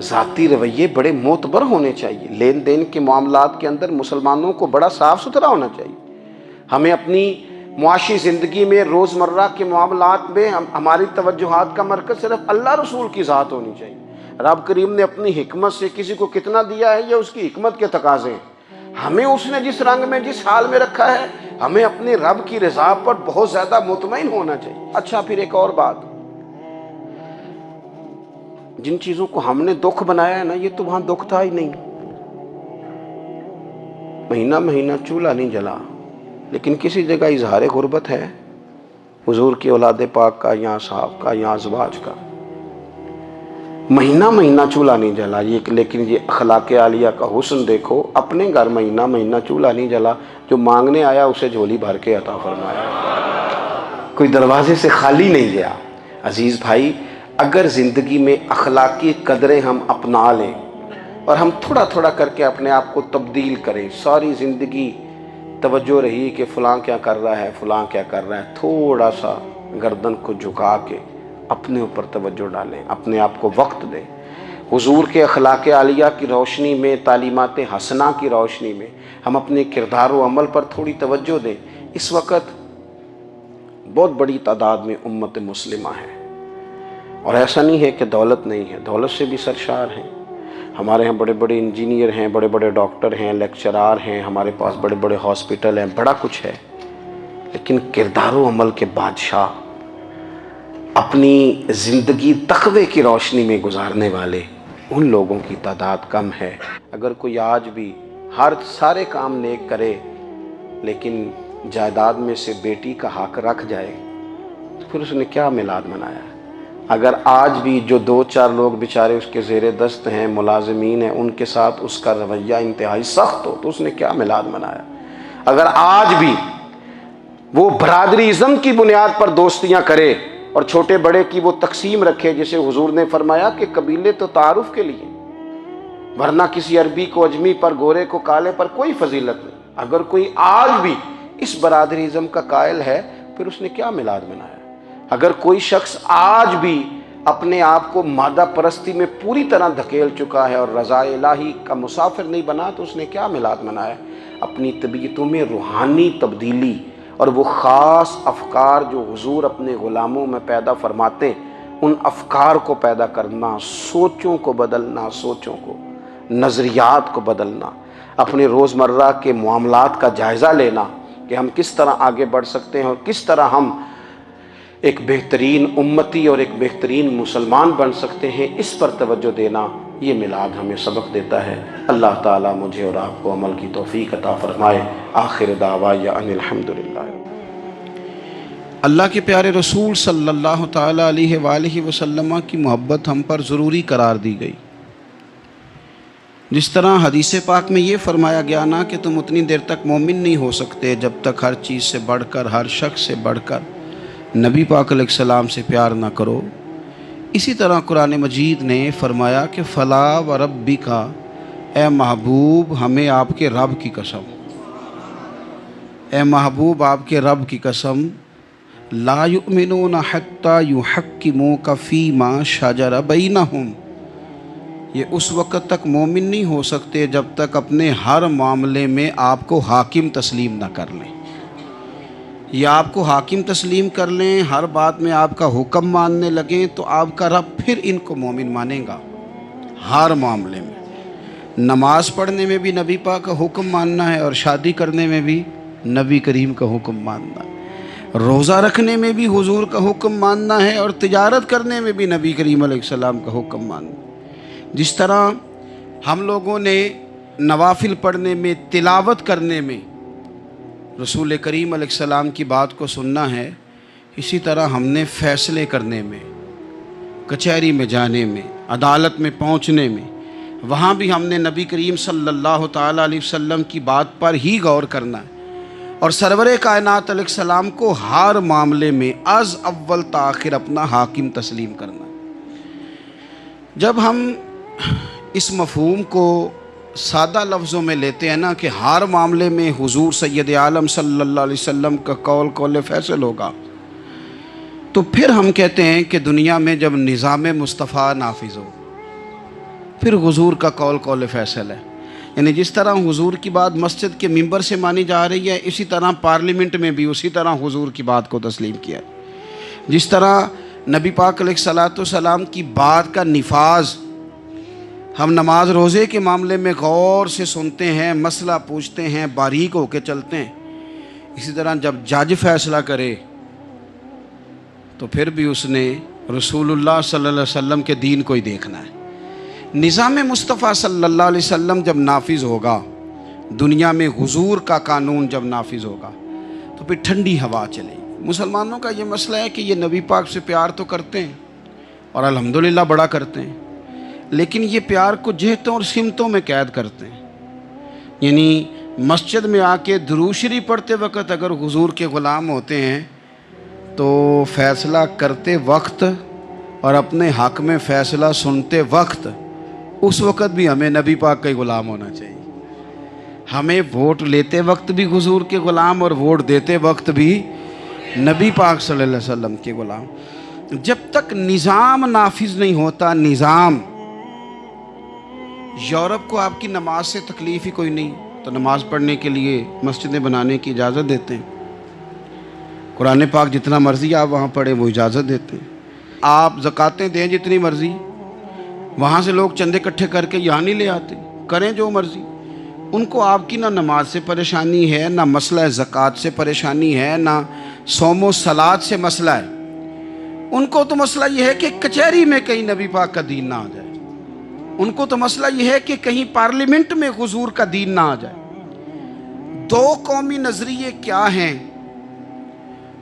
ذاتی رویے بڑے معتبر ہونے چاہیے۔ لین دین کے معاملات کے اندر مسلمانوں کو بڑا صاف ستھرا ہونا چاہیے۔ ہمیں اپنی معاشی زندگی میں روزمرہ کے معاملات میں ہماری توجہات کا مرکز صرف اللہ رسول کی ذات ہونی چاہیے۔ رب کریم نے اپنی حکمت سے کسی کو کتنا دیا ہے یہ اس کی حکمت کے تقاضے ہیں۔ ہمیں اس نے جس رنگ میں جس حال میں رکھا ہے ہمیں اپنے رب کی رضا پر بہت زیادہ مطمئن ہونا چاہیے۔ اچھا پھر ایک اور بات، جن چیزوں کو ہم نے دکھ بنایا ہے نا یہ تو وہاں دکھ تھا ہی نہیں۔ مہینہ مہینہ چولہا نہیں جلا، لیکن کسی جگہ اظہار غربت ہے حضور کی اولاد پاک کا یا صاحب کا یا ازواج کا۔ مہینہ مہینہ چولہا نہیں جلا، لیکن یہ اخلاق عالیہ کا حسن دیکھو۔ اپنے گھر مہینہ مہینہ چولہا نہیں جلا، جو مانگنے آیا اسے جھولی بھر کے عطا فرمایا، کوئی دروازے سے خالی نہیں گیا۔ عزیز بھائی اگر زندگی میں اخلاقی قدریں ہم اپنا لیں اور ہم تھوڑا تھوڑا کر کے اپنے آپ کو تبدیل کریں، ساری زندگی توجہ رہی کہ فلاں کیا کر رہا ہے فلاں کیا کر رہا ہے، تھوڑا سا گردن کو جھکا کے اپنے اوپر توجہ ڈالیں، اپنے آپ کو وقت دیں۔ حضور کے اخلاق عالیہ کی روشنی میں، تعلیمات حسنہ کی روشنی میں ہم اپنے کردار و عمل پر تھوڑی توجہ دیں۔ اس وقت بہت بڑی تعداد میں امت مسلمہ ہے، اور ایسا نہیں ہے کہ دولت نہیں ہے، دولت سے بھی سرشار ہیں۔ ہمارے ہاں بڑے بڑے انجینئر ہیں، بڑے بڑے ڈاکٹر ہیں، لیکچرار ہیں، ہمارے پاس بڑے بڑے ہاسپٹل ہیں، بڑا کچھ ہے، لیکن کردار و عمل کے بادشاہ، اپنی زندگی تقوی کی روشنی میں گزارنے والے ان لوگوں کی تعداد کم ہے۔ اگر کوئی آج بھی سارے کام نیک کرے لیکن جائیداد میں سے بیٹی کا حق رکھ جائے تو پھر اس نے کیا میلاد منایا؟ اگر آج بھی جو 2 4 لوگ بیچارے اس کے زیر دست ہیں، ملازمین ہیں، ان کے ساتھ اس کا رویہ انتہائی سخت ہو تو اس نے کیا میلاد منایا؟ اگر آج بھی وہ برادری ازم کی بنیاد پر دوستیاں کرے اور چھوٹے بڑے کی وہ تقسیم رکھے، جسے حضور نے فرمایا کہ قبیلے تو تعارف کے لیے، ورنہ کسی عربی کو اجمی پر، گورے کو کالے پر کوئی فضیلت نہیں۔ اگر کوئی آج بھی اس برادری ازم کا قائل ہے پھر اس نے کیا میلاد منایا؟ اگر کوئی شخص آج بھی اپنے آپ کو مادہ پرستی میں پوری طرح دھکیل چکا ہے اور رضا الہی کا مسافر نہیں بنا تو اس نے کیا میلاد منایا؟ اپنی طبیعتوں میں روحانی تبدیلی اور وہ خاص افکار جو حضور اپنے غلاموں میں پیدا فرماتے ہیں، ان افکار کو پیدا کرنا، سوچوں کو بدلنا، سوچوں کو، نظریات کو بدلنا، اپنے روزمرہ کے معاملات کا جائزہ لینا کہ ہم کس طرح آگے بڑھ سکتے ہیں اور کس طرح ہم ایک بہترین امتی اور ایک بہترین مسلمان بن سکتے ہیں، اس پر توجہ دینا، یہ میلاد ہمیں سبق دیتا ہے۔ اللہ تعالیٰ مجھے اور آپ کو عمل کی توفیق عطا فرمائے۔ آخر دعوایا ان الحمدللہ۔ اللہ کے پیارے رسول صلی اللہ تعالیٰ علیہ وآلہ وسلم کی محبت ہم پر ضروری قرار دی گئی۔ جس طرح حدیث پاک میں یہ فرمایا گیا نا کہ تم اتنی دیر تک مومن نہیں ہو سکتے جب تک ہر چیز سے بڑھ کر، ہر شخص سے بڑھ کر نبی پاک علیہ السلام سے پیار نہ کرو، اسی طرح قرآن مجید نے فرمایا کہ فلا و ربک، اے محبوب ہمیں آپ کے رب کی قسم، اے محبوب آپ کے رب کی قسم، لا یؤمنون حتی یحکموک فیما شجر بینہم، یہ اس وقت تک مومن نہیں ہو سکتے جب تک اپنے ہر معاملے میں آپ کو حاکم تسلیم نہ کر لیں، یا آپ کو حاکم تسلیم کر لیں، ہر بات میں آپ کا حکم ماننے لگیں تو آپ کا رب پھر ان کو مومن مانے گا۔ ہر معاملے میں، نماز پڑھنے میں بھی نبی پاک کا حکم ماننا ہے، اور شادی کرنے میں بھی نبی کریم کا حکم ماننا ہے، روزہ رکھنے میں بھی حضور کا حکم ماننا ہے، اور تجارت کرنے میں بھی نبی کریم علیہ السلام کا حکم ماننا ہے۔ جس طرح ہم لوگوں نے نوافل پڑھنے میں، تلاوت کرنے میں رسول کریم علیہ السلام کی بات کو سننا ہے، اسی طرح ہم نے فیصلے کرنے میں، کچہری میں جانے میں، عدالت میں پہنچنے میں، وہاں بھی ہم نے نبی کریم صلی اللہ تعالیٰ علیہ وسلم کی بات پر ہی غور کرنا ہے، اور سرور کائنات علیہ السلام کو ہر معاملے میں از اول تا آخر اپنا حاکم تسلیم کرنا ہے۔ جب ہم اس مفہوم کو سادہ لفظوں میں لیتے ہیں نا کہ ہر معاملے میں حضور سید عالم صلی اللہ علیہ وسلم کا قول فیصل ہوگا، تو پھر ہم کہتے ہیں کہ دنیا میں جب نظام مصطفیٰ نافذ ہو پھر حضور کا قول فیصل ہے۔ یعنی جس طرح حضور کی بات مسجد کے ممبر سے مانی جا رہی ہے، اسی طرح پارلیمنٹ میں بھی اسی طرح حضور کی بات کو تسلیم کیا ہے۔ جس طرح نبی پاک علیہ الصلوۃ والسلام کی بات کا نفاذ ہم نماز روزے کے معاملے میں غور سے سنتے ہیں، مسئلہ پوچھتے ہیں، باریک ہو کے چلتے ہیں، اسی طرح جب جج فیصلہ کرے تو پھر بھی اس نے رسول اللہ صلی اللہ علیہ وسلم کے دین کو ہی دیکھنا ہے۔ نظام مصطفیٰ صلی اللہ علیہ وسلم جب نافذ ہوگا، دنیا میں حضور کا قانون جب نافذ ہوگا، تو پھر ٹھنڈی ہوا چلے گی۔ مسلمانوں کا یہ مسئلہ ہے کہ یہ نبی پاک سے پیار تو کرتے ہیں اور الحمدللہ بڑا کرتے ہیں، لیکن یہ پیار کو جہتوں اور سمتوں میں قید کرتے ہیں۔ یعنی مسجد میں آ کے درود شریف پڑھتے وقت اگر حضور کے غلام ہوتے ہیں تو فیصلہ کرتے وقت اور اپنے حق میں فیصلہ سنتے وقت، اس وقت بھی ہمیں نبی پاک کا ہی غلام ہونا چاہیے۔ ہمیں ووٹ لیتے وقت بھی حضور کے غلام، اور ووٹ دیتے وقت بھی نبی پاک صلی اللہ علیہ وسلم کے غلام۔ جب تک نظام نافذ نہیں ہوتا، نظام، یورپ کو آپ کی نماز سے تکلیف ہی کوئی نہیں تو نماز پڑھنے کے لیے مسجدیں بنانے کی اجازت دیتے ہیں، قرآن پاک جتنا مرضی آپ وہاں پڑھیں وہ اجازت دیتے ہیں، آپ زکاتیں دیں جتنی مرضی، وہاں سے لوگ چندے اکٹھے کر کے یہاں نہیں لے آتے، کریں جو مرضی۔ ان کو آپ کی نہ نماز سے پریشانی ہے، نہ مسئلہ زکوٰۃ سے پریشانی ہے، نہ صوم و صلات سے مسئلہ ہے، ان کو تو مسئلہ یہ ہے کہ کچہری میں کہیں نبی پاک کا دین نہ آ جائے، ان کو تو مسئلہ یہ ہے کہ کہیں پارلیمنٹ میں حضور کا دین نہ آ جائے۔ دو قومی نظریے کیا ہیں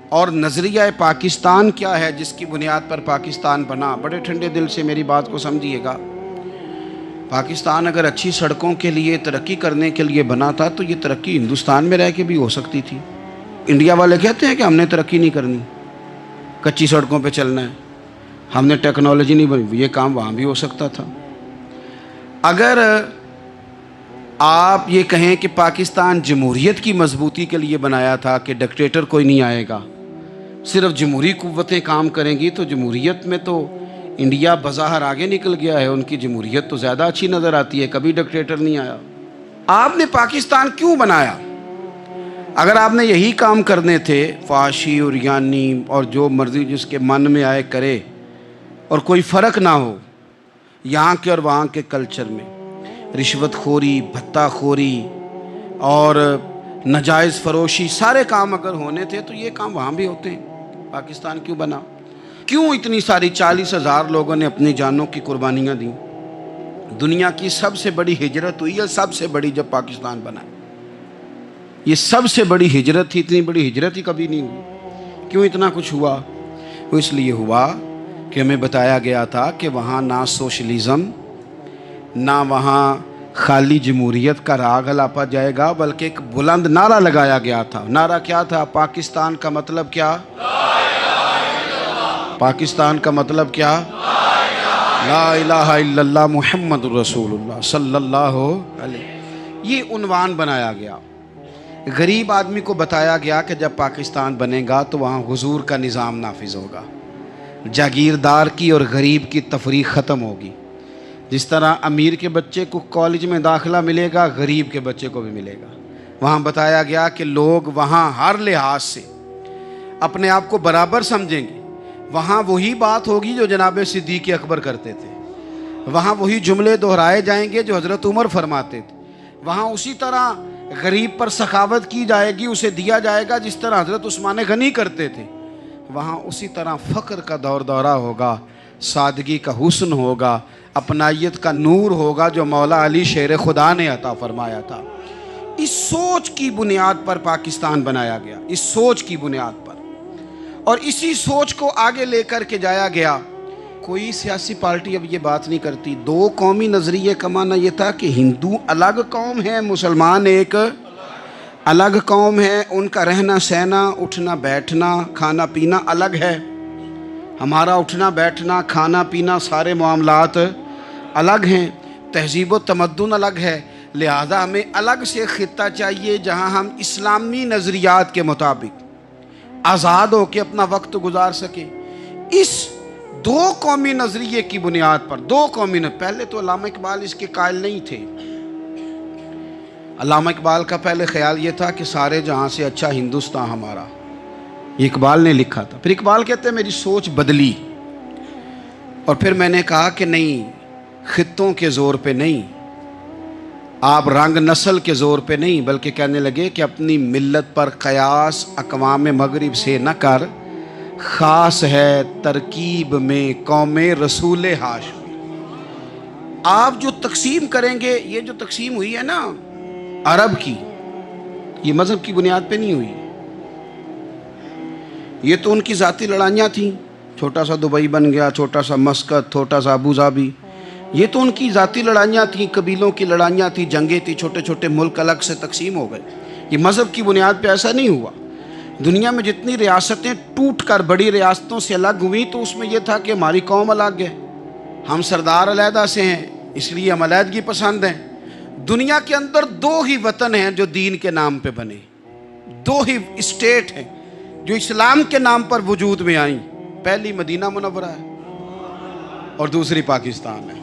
اور نظریہ پاکستان کیا ہے جس کی بنیاد پر پاکستان بنا؟ بڑے ٹھنڈے دل سے میری بات کو سمجھیے گا۔ پاکستان اگر اچھی سڑکوں کے لیے، ترقی کرنے کے لیے بنا تھا تو یہ ترقی ہندوستان میں رہ کے بھی ہو سکتی تھی۔ انڈیا والے کہتے ہیں کہ ہم نے ترقی نہیں کرنی، کچی سڑکوں پہ چلنا ہے، ہم نے ٹیکنالوجی نہیں بنی، یہ کام وہاں بھی ہو سکتا تھا۔ اگر آپ یہ کہیں کہ پاکستان جمہوریت کی مضبوطی کے لیے بنایا تھا کہ ڈکٹیٹر کوئی نہیں آئے گا، صرف جمہوری قوتیں کام کریں گی، تو جمہوریت میں تو انڈیا بظاہر آگے نکل گیا ہے، ان کی جمہوریت تو زیادہ اچھی نظر آتی ہے، کبھی ڈکٹیٹر نہیں آیا۔ آپ نے پاکستان کیوں بنایا؟ اگر آپ نے یہی کام کرنے تھے، فحاشی اور یانی اور جو مرضی جس کے من میں آئے کرے، اور کوئی فرق نہ ہو یہاں کے اور وہاں کے کلچر میں، رشوت خوری، بھتہ خوری اور ناجائز فروشی، سارے کام اگر ہونے تھے تو یہ کام وہاں بھی ہوتے ہیں۔ پاکستان کیوں بنا؟ کیوں اتنی ساری 40,000 لوگوں نے اپنی جانوں کی قربانیاں دیں؟ دنیا کی سب سے بڑی ہجرت ہوئی ہے، سب سے بڑی، جب پاکستان بنا، یہ سب سے بڑی ہجرت تھی، اتنی بڑی ہجرت ہی کبھی نہیں ہوئی کیوں اتنا کچھ ہوا؟ وہ اس لیے ہوا کہ ہمیں بتایا گیا تھا کہ وہاں نہ سوشلزم، نہ وہاں خالی جمہوریت کا راگ الاپا جائے گا، بلکہ ایک بلند نعرہ لگایا گیا تھا۔ نعرہ کیا تھا؟ پاکستان کا مطلب کیا؟ پاکستان کا مطلب کیا؟ لا الہ الا اللہ محمد رسول اللہ صلی اللہ علیہ۔ یہ عنوان بنایا گیا۔ غریب آدمی کو بتایا گیا کہ جب پاکستان بنے گا تو وہاں حضور کا نظام نافذ ہوگا، جاگیردار کی اور غریب کی تفریق ختم ہوگی۔ جس طرح امیر کے بچے کو کالج میں داخلہ ملے گا، غریب کے بچے کو بھی ملے گا۔ وہاں بتایا گیا کہ لوگ وہاں ہر لحاظ سے اپنے آپ کو برابر سمجھیں گے۔ وہاں وہی بات ہوگی جو جناب صدیق اکبر کرتے تھے، وہاں وہی جملے دہرائے جائیں گے جو حضرت عمر فرماتے تھے، وہاں اسی طرح غریب پر سخاوت کی جائے گی، اسے دیا جائے گا جس طرح حضرت عثمان غنی کرتے تھے۔ وہاں اسی طرح فقر کا دور دورہ ہوگا، سادگی کا حسن ہوگا، اپنائیت کا نور ہوگا جو مولا علی شیر خدا نے عطا فرمایا تھا۔ اس سوچ کی بنیاد پر پاکستان بنایا گیا، اس سوچ کی بنیاد پر، اور اسی سوچ کو آگے لے کر کے جایا گیا۔ کوئی سیاسی پارٹی اب یہ بات نہیں کرتی۔ دو قومی نظریے کا معنی یہ تھا کہ ہندو الگ قوم ہے، مسلمان ایک الگ قوم ہے، ان کا رہنا سہنا، اٹھنا بیٹھنا، کھانا پینا الگ ہے، ہمارا اٹھنا بیٹھنا، کھانا پینا، سارے معاملات الگ ہیں، تہذیب و تمدن الگ ہے، لہذا ہمیں الگ سے خطہ چاہیے جہاں ہم اسلامی نظریات کے مطابق آزاد ہو کے اپنا وقت گزار سکیں۔ اس دو قومی نظریے کی بنیاد پر، پہلے تو علامہ اقبال اس کے قائل نہیں تھے۔ علامہ اقبال کا پہلے خیال یہ تھا کہ سارے جہاں سے اچھا ہندوستان ہمارا، یہ اقبال نے لکھا تھا۔ پھر اقبال کہتے ہیں میری سوچ بدلی، اور پھر میں نے کہا کہ نہیں، خطوں کے زور پہ نہیں، آپ رنگ نسل کے زور پہ نہیں، بلکہ کہنے لگے کہ اپنی ملت پر قیاس اقوام مغرب سے نہ کر، خاص ہے ترکیب میں قوم رسول ہاشمی۔ آپ جو تقسیم کریں گے، یہ جو تقسیم ہوئی ہے نا عرب کی، یہ مذہب کی بنیاد پہ نہیں ہوئی، یہ تو ان کی ذاتی لڑائیاں تھیں، چھوٹا سا دبئی بن گیا، چھوٹا سا مسقط، چھوٹا سا ابو ظبی، یہ تو ان کی ذاتی لڑائیاں تھیں، قبیلوں کی لڑائیاں تھیں، جنگیں تھیں، چھوٹے چھوٹے ملک الگ سے تقسیم ہو گئے۔ یہ مذہب کی بنیاد پہ ایسا نہیں ہوا۔ دنیا میں جتنی ریاستیں ٹوٹ کر بڑی ریاستوں سے الگ ہوئیں تو اس میں یہ تھا کہ ہماری قوم الگ ہے، ہم سردار علیحدہ سے ہیں، اس لیے ہم علیحدگی پسند ہیں۔ دنیا کے اندر دو ہی وطن ہیں جو دین کے نام پہ بنے، دو ہی اسٹیٹ ہیں جو اسلام کے نام پر وجود میں آئیں، پہلی مدینہ منورہ ہے اور دوسری پاکستان ہے۔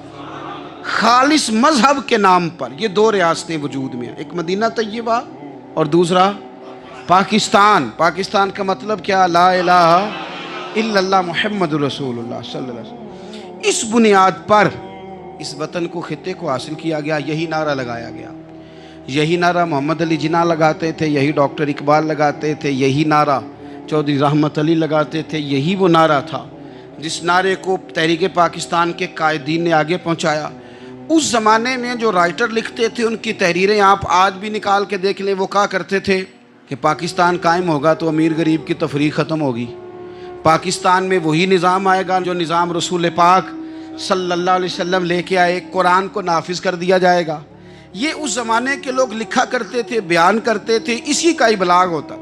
خالص مذہب کے نام پر یہ دو ریاستیں وجود میں ہیں، ایک مدینہ طیبہ اور دوسرا پاکستان۔ پاکستان کا مطلب کیا؟ لا الہ الا اللہ محمد رسول اللہ صلی اللہ علیہ وسلم۔ اس بنیاد پر اس وطن کو، خطے کو حاصل کیا گیا، یہی نعرہ لگایا گیا، یہی نعرہ محمد علی جناح لگاتے تھے، یہی ڈاکٹر اقبال لگاتے تھے، یہی نعرہ چودھری رحمت علی لگاتے تھے، یہی وہ نعرہ تھا جس نعرے کو تحریک پاکستان کے قائدین نے آگے پہنچایا۔ اس زمانے میں جو رائٹر لکھتے تھے ان کی تحریریں آپ آج بھی نکال کے دیکھ لیں، وہ کہا کرتے تھے کہ پاکستان قائم ہوگا تو امیر غریب کی تفریق ختم ہوگی، پاکستان میں وہی نظام آئے گا جو نظام رسول پاک صلی اللہ علیہ وسلم لے کے آئے، قرآن کو نافذ کر دیا جائے گا۔ یہ اس زمانے کے لوگ لکھا کرتے تھے، بیان کرتے تھے، اسی کا ابلاغ ہوتا۔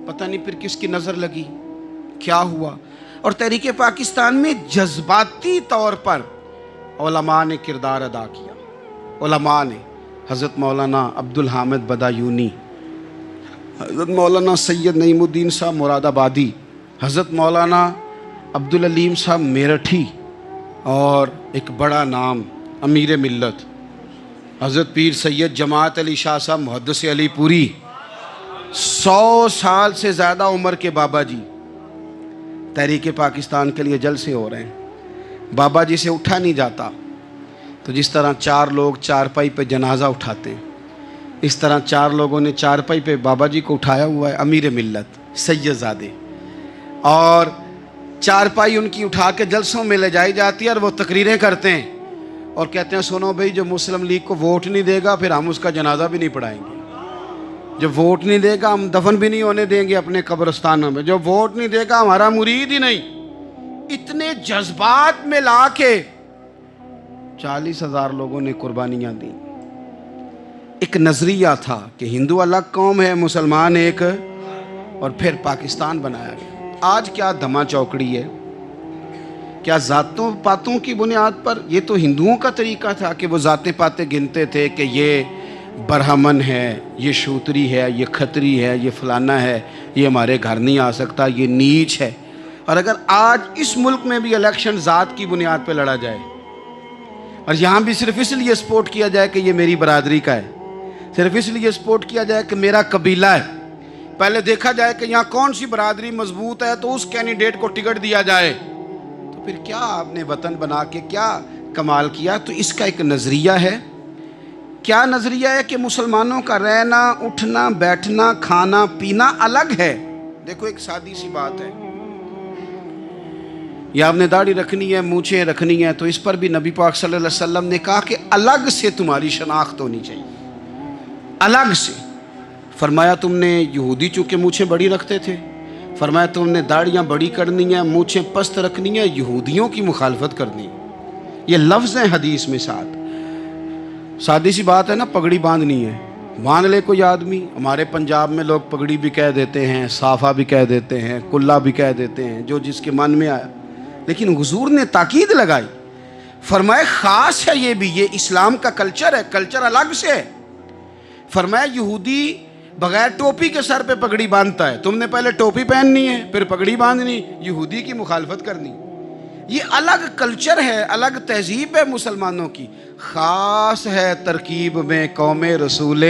پتہ نہیں پھر کس کی نظر لگی، کیا ہوا، اور تحریک پاکستان میں جذباتی طور پر علماء نے کردار ادا کیا۔ علماء نے، حضرت مولانا عبدالحامد بدایونی، حضرت مولانا سید نعیم الدین صاحب مراد آبادی، حضرت مولانا عبدالعلیم صاحب میرٹھی، اور ایک بڑا نام امیر ملت حضرت پیر سید جماعت علی شاہ صاحب محدث علی پوری، 100 سال سے زیادہ عمر کے بابا جی تحریک پاکستان کے لیے جلسے ہو رہے ہیں۔ بابا جی سے اٹھا نہیں جاتا، تو جس طرح 4 لوگ چارپائی پہ جنازہ اٹھاتے ہیں، اس طرح 4 لوگوں نے چارپائی پہ بابا جی کو اٹھایا ہوا ہے، امیر ملت سید زادے، اور چارپائی ان کی اٹھا کے جلسوں میں لے جائی جاتی ہے اور وہ تقریریں کرتے ہیں اور کہتے ہیں سنو بھائی، جو مسلم لیگ کو ووٹ نہیں دے گا پھر ہم اس کا جنازہ بھی نہیں پڑھائیں گے۔ جو ووٹ نہیں دے گا ہم دفن بھی نہیں ہونے دیں گے اپنے قبرستانوں میں، جو ووٹ نہیں دے گا ہمارا مرید ہی نہیں۔ اتنے جذبات میں لا کے 40,000 لوگوں نے قربانیاں دیں۔ ایک نظریہ تھا کہ ہندو الگ قوم ہے، مسلمان ایک، اور پھر پاکستان بنایا گیا۔ آج کیا دھما چوکڑی ہے، کیا ذاتوں پاتوں کی بنیاد پر؟ یہ تو ہندوؤں کا طریقہ تھا کہ وہ ذاتیں پاتیں گنتے تھے کہ یہ برہمن ہے، یہ شوتری ہے، یہ کھتری ہے، یہ فلانا ہے، یہ ہمارے گھر نہیں آ سکتا، یہ نیچ ہے۔ اور اگر آج اس ملک میں بھی الیکشن ذات کی بنیاد پہ لڑا جائے اور یہاں بھی صرف اس لیے سپورٹ کیا جائے کہ یہ میری برادری کا ہے، صرف اس لیے سپورٹ کیا جائے کہ میرا قبیلہ ہے، پہلے دیکھا جائے کہ یہاں کون سی برادری مضبوط ہے تو اس کینڈیڈیٹ کو ٹکٹ دیا جائے، تو پھر کیا آپ نے وطن بنا کے کیا کمال کیا؟ تو اس کا ایک نظریہ ہے۔ کیا نظریہ ہے کہ مسلمانوں کا رہنا، اٹھنا، بیٹھنا، کھانا، پینا الگ ہے۔ دیکھو ایک سادی سی بات ہے، یا آپ نے داڑھی رکھنی ہے، مونچھیں رکھنی ہے، تو اس پر بھی نبی پاک صلی اللہ علیہ وسلم نے کہا کہ الگ سے تمہاری شناخت ہونی چاہیے، الگ سے۔ فرمایا تم نے یہودی چونکہ مونچھیں بڑی رکھتے تھے، فرمایا تم نے داڑیاں بڑی کرنی ہیں، مونچھیں پست رکھنی ہیں، یہودیوں کی مخالفت کرنی ہے۔ یہ لفظ ہیں حدیث میں ساتھ۔ سادی سی بات ہے نا، پگڑی باندھنی ہے، باندھ لے کوئی آدمی۔ ہمارے پنجاب میں لوگ پگڑی بھی کہہ دیتے ہیں، صافہ بھی کہہ دیتے ہیں، کلہ بھی کہہ دیتے ہیں، جو جس کے من میں آیا۔ لیکن حضور نے تاکید لگائی، فرمایا خاص ہے یہ بھی، یہ اسلام کا کلچر ہے، کلچر الگ سے ہے۔ فرمایا یہودی بغیر ٹوپی کے سر پہ پگڑی باندھتا ہے، تم نے پہلے ٹوپی پہننی ہے پھر پگڑی باندھنی، یہودی کی مخالفت کرنی۔ یہ الگ کلچر ہے، الگ تہذیب ہے مسلمانوں کی، خاص ہے ترکیب میں قوم رسول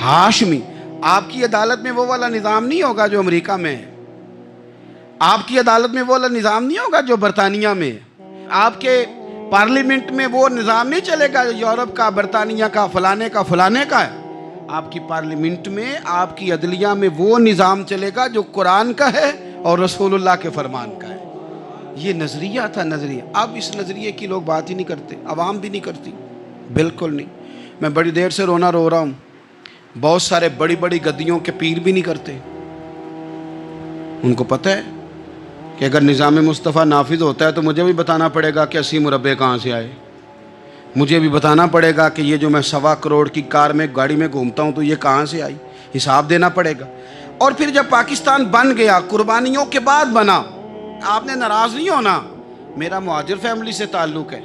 ہاشمی۔ آپ کی عدالت میں وہ والا نظام نہیں ہوگا جو امریکہ میں ہے، آپ کی عدالت میں وہ والا نظام نہیں ہوگا جو برطانیہ میں ہے، آپ کے پارلیمنٹ میں وہ نظام نہیں چلے گا یورپ کا، برطانیہ کا، فلانے کا ہے۔ آپ کی پارلیمنٹ میں، آپ کی عدلیہ میں وہ نظام چلے گا جو قرآن کا ہے اور رسول اللہ کے فرمان کا ہے۔ یہ نظریہ تھا، نظریہ۔ اب اس نظریے کی لوگ بات ہی نہیں کرتے، عوام بھی نہیں کرتی، بالکل نہیں۔ میں بڑی دیر سے رو رہا ہوں، بہت سارے بڑی بڑی گدیوں کے پیر بھی نہیں کرتے۔ ان کو پتہ ہے کہ اگر نظام مصطفیٰ نافذ ہوتا ہے تو مجھے بھی بتانا پڑے گا کہ 80 مربع کہاں سے آئے، مجھے بھی بتانا پڑے گا کہ یہ جو میں 1.25 کروڑ کی کار میں گاڑی میں گھومتا ہوں تو یہ کہاں سے آئی، حساب دینا پڑے گا۔ اور پھر جب پاکستان بن گیا، قربانیوں کے بعد بنا، آپ نے ناراض نہیں ہونا، میرا مہاجر فیملی سے تعلق ہے،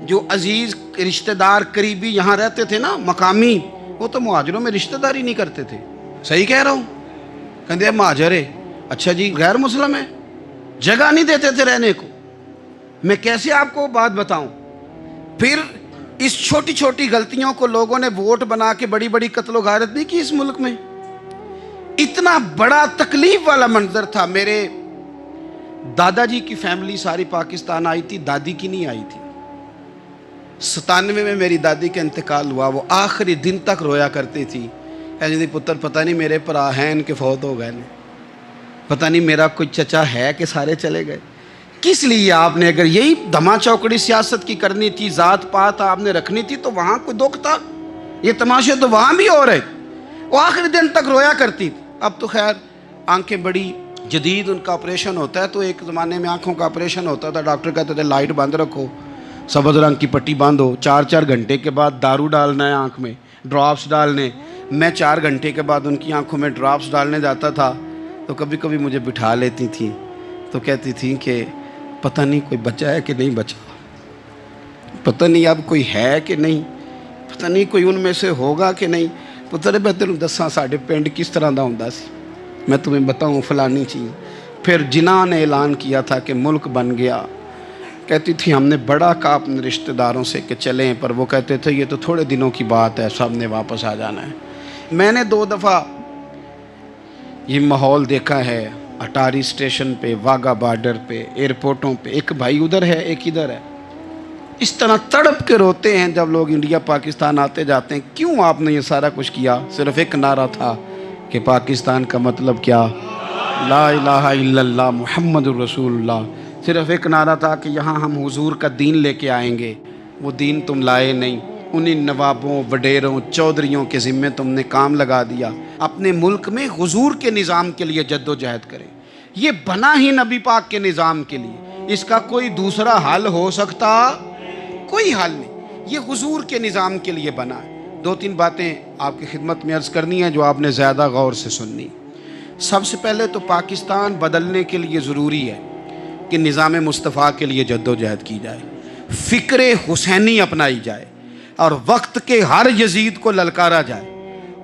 جو عزیز رشتہ دار قریبی یہاں رہتے تھے نا، مقامی، وہ تو مہاجروں میں رشتہ داری نہیں کرتے تھے۔ صحیح کہہ رہا ہوں؟ کہتے مہاجر ہے، اچھا جی غیر مسلم ہے، جگہ نہیں دیتے تھے رہنے کو۔ میں کیسے آپ کو بات بتاؤں؟ پھر اس چھوٹی چھوٹی غلطیوں کو لوگوں نے ووٹ بنا کے بڑی بڑی قتل و غارت نہیں کی اس ملک میں۔ اتنا بڑا تکلیف والا منظر تھا۔ میرے دادا جی کی فیملی ساری پاکستان آئی تھی، دادی کی نہیں آئی تھی۔ 97 میں میری دادی کا انتقال ہوا، وہ آخری دن تک رویا کرتی تھی، اے جی پتر پتہ نہیں میرے پرا ہیں کہ فوت ہو گئے، پتہ نہیں میرا کوئی چچا ہے کہ سارے چلے گئے۔ کس لیے آپ نے، اگر یہی دھما چوکڑی سیاست کی کرنی تھی، ذات پات آپ نے رکھنی تھی، تو وہاں کوئی دکھ تھا؟ یہ تماشے تو وہاں بھی ہو رہے۔ وہ آخری دن تک رویا کرتی تھی۔ اب تو خیر آنکھیں بڑی جدید ان کا آپریشن ہوتا ہے، تو ایک زمانے میں آنکھوں کا آپریشن ہوتا تھا، ڈاکٹر کہتے تھے لائٹ بند رکھو، سبز رنگ کی پٹی باندھو، 4 گھنٹے کے بعد دارو ڈالنا ہے آنکھ میں، ڈراپس ڈالنے۔ میں 4 گھنٹے کے بعد ان کی آنکھوں میں ڈراپس ڈالنے جاتا تھا، تو کبھی کبھی مجھے بٹھا لیتی تھیں، تو کہتی تھیں کہ پتہ نہیں کوئی بچا ہے کہ نہیں بچا، پتہ نہیں اب کوئی ہے کہ نہیں، پتہ نہیں کوئی ان میں سے ہوگا کہ نہیں۔ پتر میں تینوں دساں ساڈے پنڈ کس طرح دا ہوندا سی، میں تمہیں بتاؤں فلانی چیز۔ پھر جنہاں نے اعلان کیا تھا کہ ملک بن گیا، کہتی تھی ہم نے بڑا کہا اپنے رشتہ داروں سے کہ چلیں، پر وہ کہتے تھے یہ تو تھوڑے دنوں کی بات ہے، سب نے واپس آ جانا ہے۔ میں نے 2 دفعہ یہ ماحول دیکھا ہے، اٹاری اسٹیشن پہ، واگا بارڈر پہ، ایئرپورٹوں پہ، ایک بھائی ادھر ہے ایک ادھر ہے، اس طرح تڑپ کے روتے ہیں جب لوگ انڈیا پاکستان آتے جاتے ہیں۔ کیوں آپ نے یہ سارا کچھ کیا؟ صرف ایک نعرہ تھا کہ پاکستان کا مطلب کیا؟ لا الہ الا اللہ محمد الرسول اللہ۔ صرف ایک نعرہ تھا کہ یہاں ہم حضور کا دین لے کے آئیں گے، وہ دین تم لائے نہیں۔ انہیں نوابوں، وڈیروں، چودھریوں کے ذمے تم نے کام لگا دیا، اپنے ملک میں حضور کے نظام کے لیے جد و جہد کریں۔ یہ بنا ہی نبی پاک کے نظام کے لیے، اس کا کوئی دوسرا حل ہو سکتا؟ کوئی حل نہیں، یہ حضور کے نظام کے لیے بنا ہے۔ دو تین باتیں آپ کی خدمت میں عرض کرنی ہیں جو آپ نے زیادہ غور سے سننی۔ سب سے پہلے تو پاکستان بدلنے کے لیے ضروری ہے کہ نظام مصطفیٰ کے لیے جد و جہد کی جائے، فکر حسینی اپنائی جائے، اور وقت کے ہر یزید کو للکارا جائے،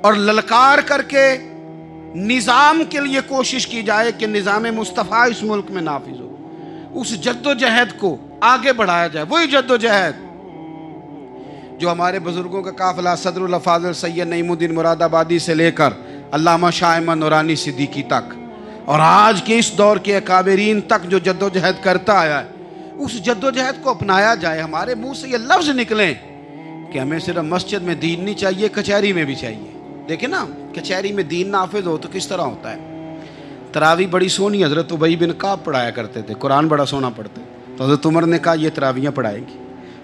اور للکار کر کے نظام کے لیے کوشش کی جائے کہ نظام مصطفیٰ اس ملک میں نافذ ہو۔ اس جد و جہد کو آگے بڑھایا جائے، وہی جد و جہد جو ہمارے بزرگوں کا قافلہ صدر الافاضل سید نعیم الدین مراد آبادی سے لے کر علامہ شاہ احمد نورانی صدیقی تک، اور آج کے اس دور کے اکابرین تک جو جد و جہد کرتا آیا ہے، اس جد و جہد کو اپنایا جائے۔ ہمارے منہ سے یہ لفظ نکلیں کہ ہمیں صرف مسجد میں دین نہیں چاہیے، کچہری میں بھی چاہیے۔ دیکھیں نا، کچہری میں دین نافذ ہو تو کس طرح ہوتا ہے۔ تراویح بڑی سونی حضرت ابی بن کعب پڑھایا کرتے تھے، قرآن بڑا سونا پڑھتے، تو حضرت عمر نے کہا یہ تراویحیں پڑھائے گی۔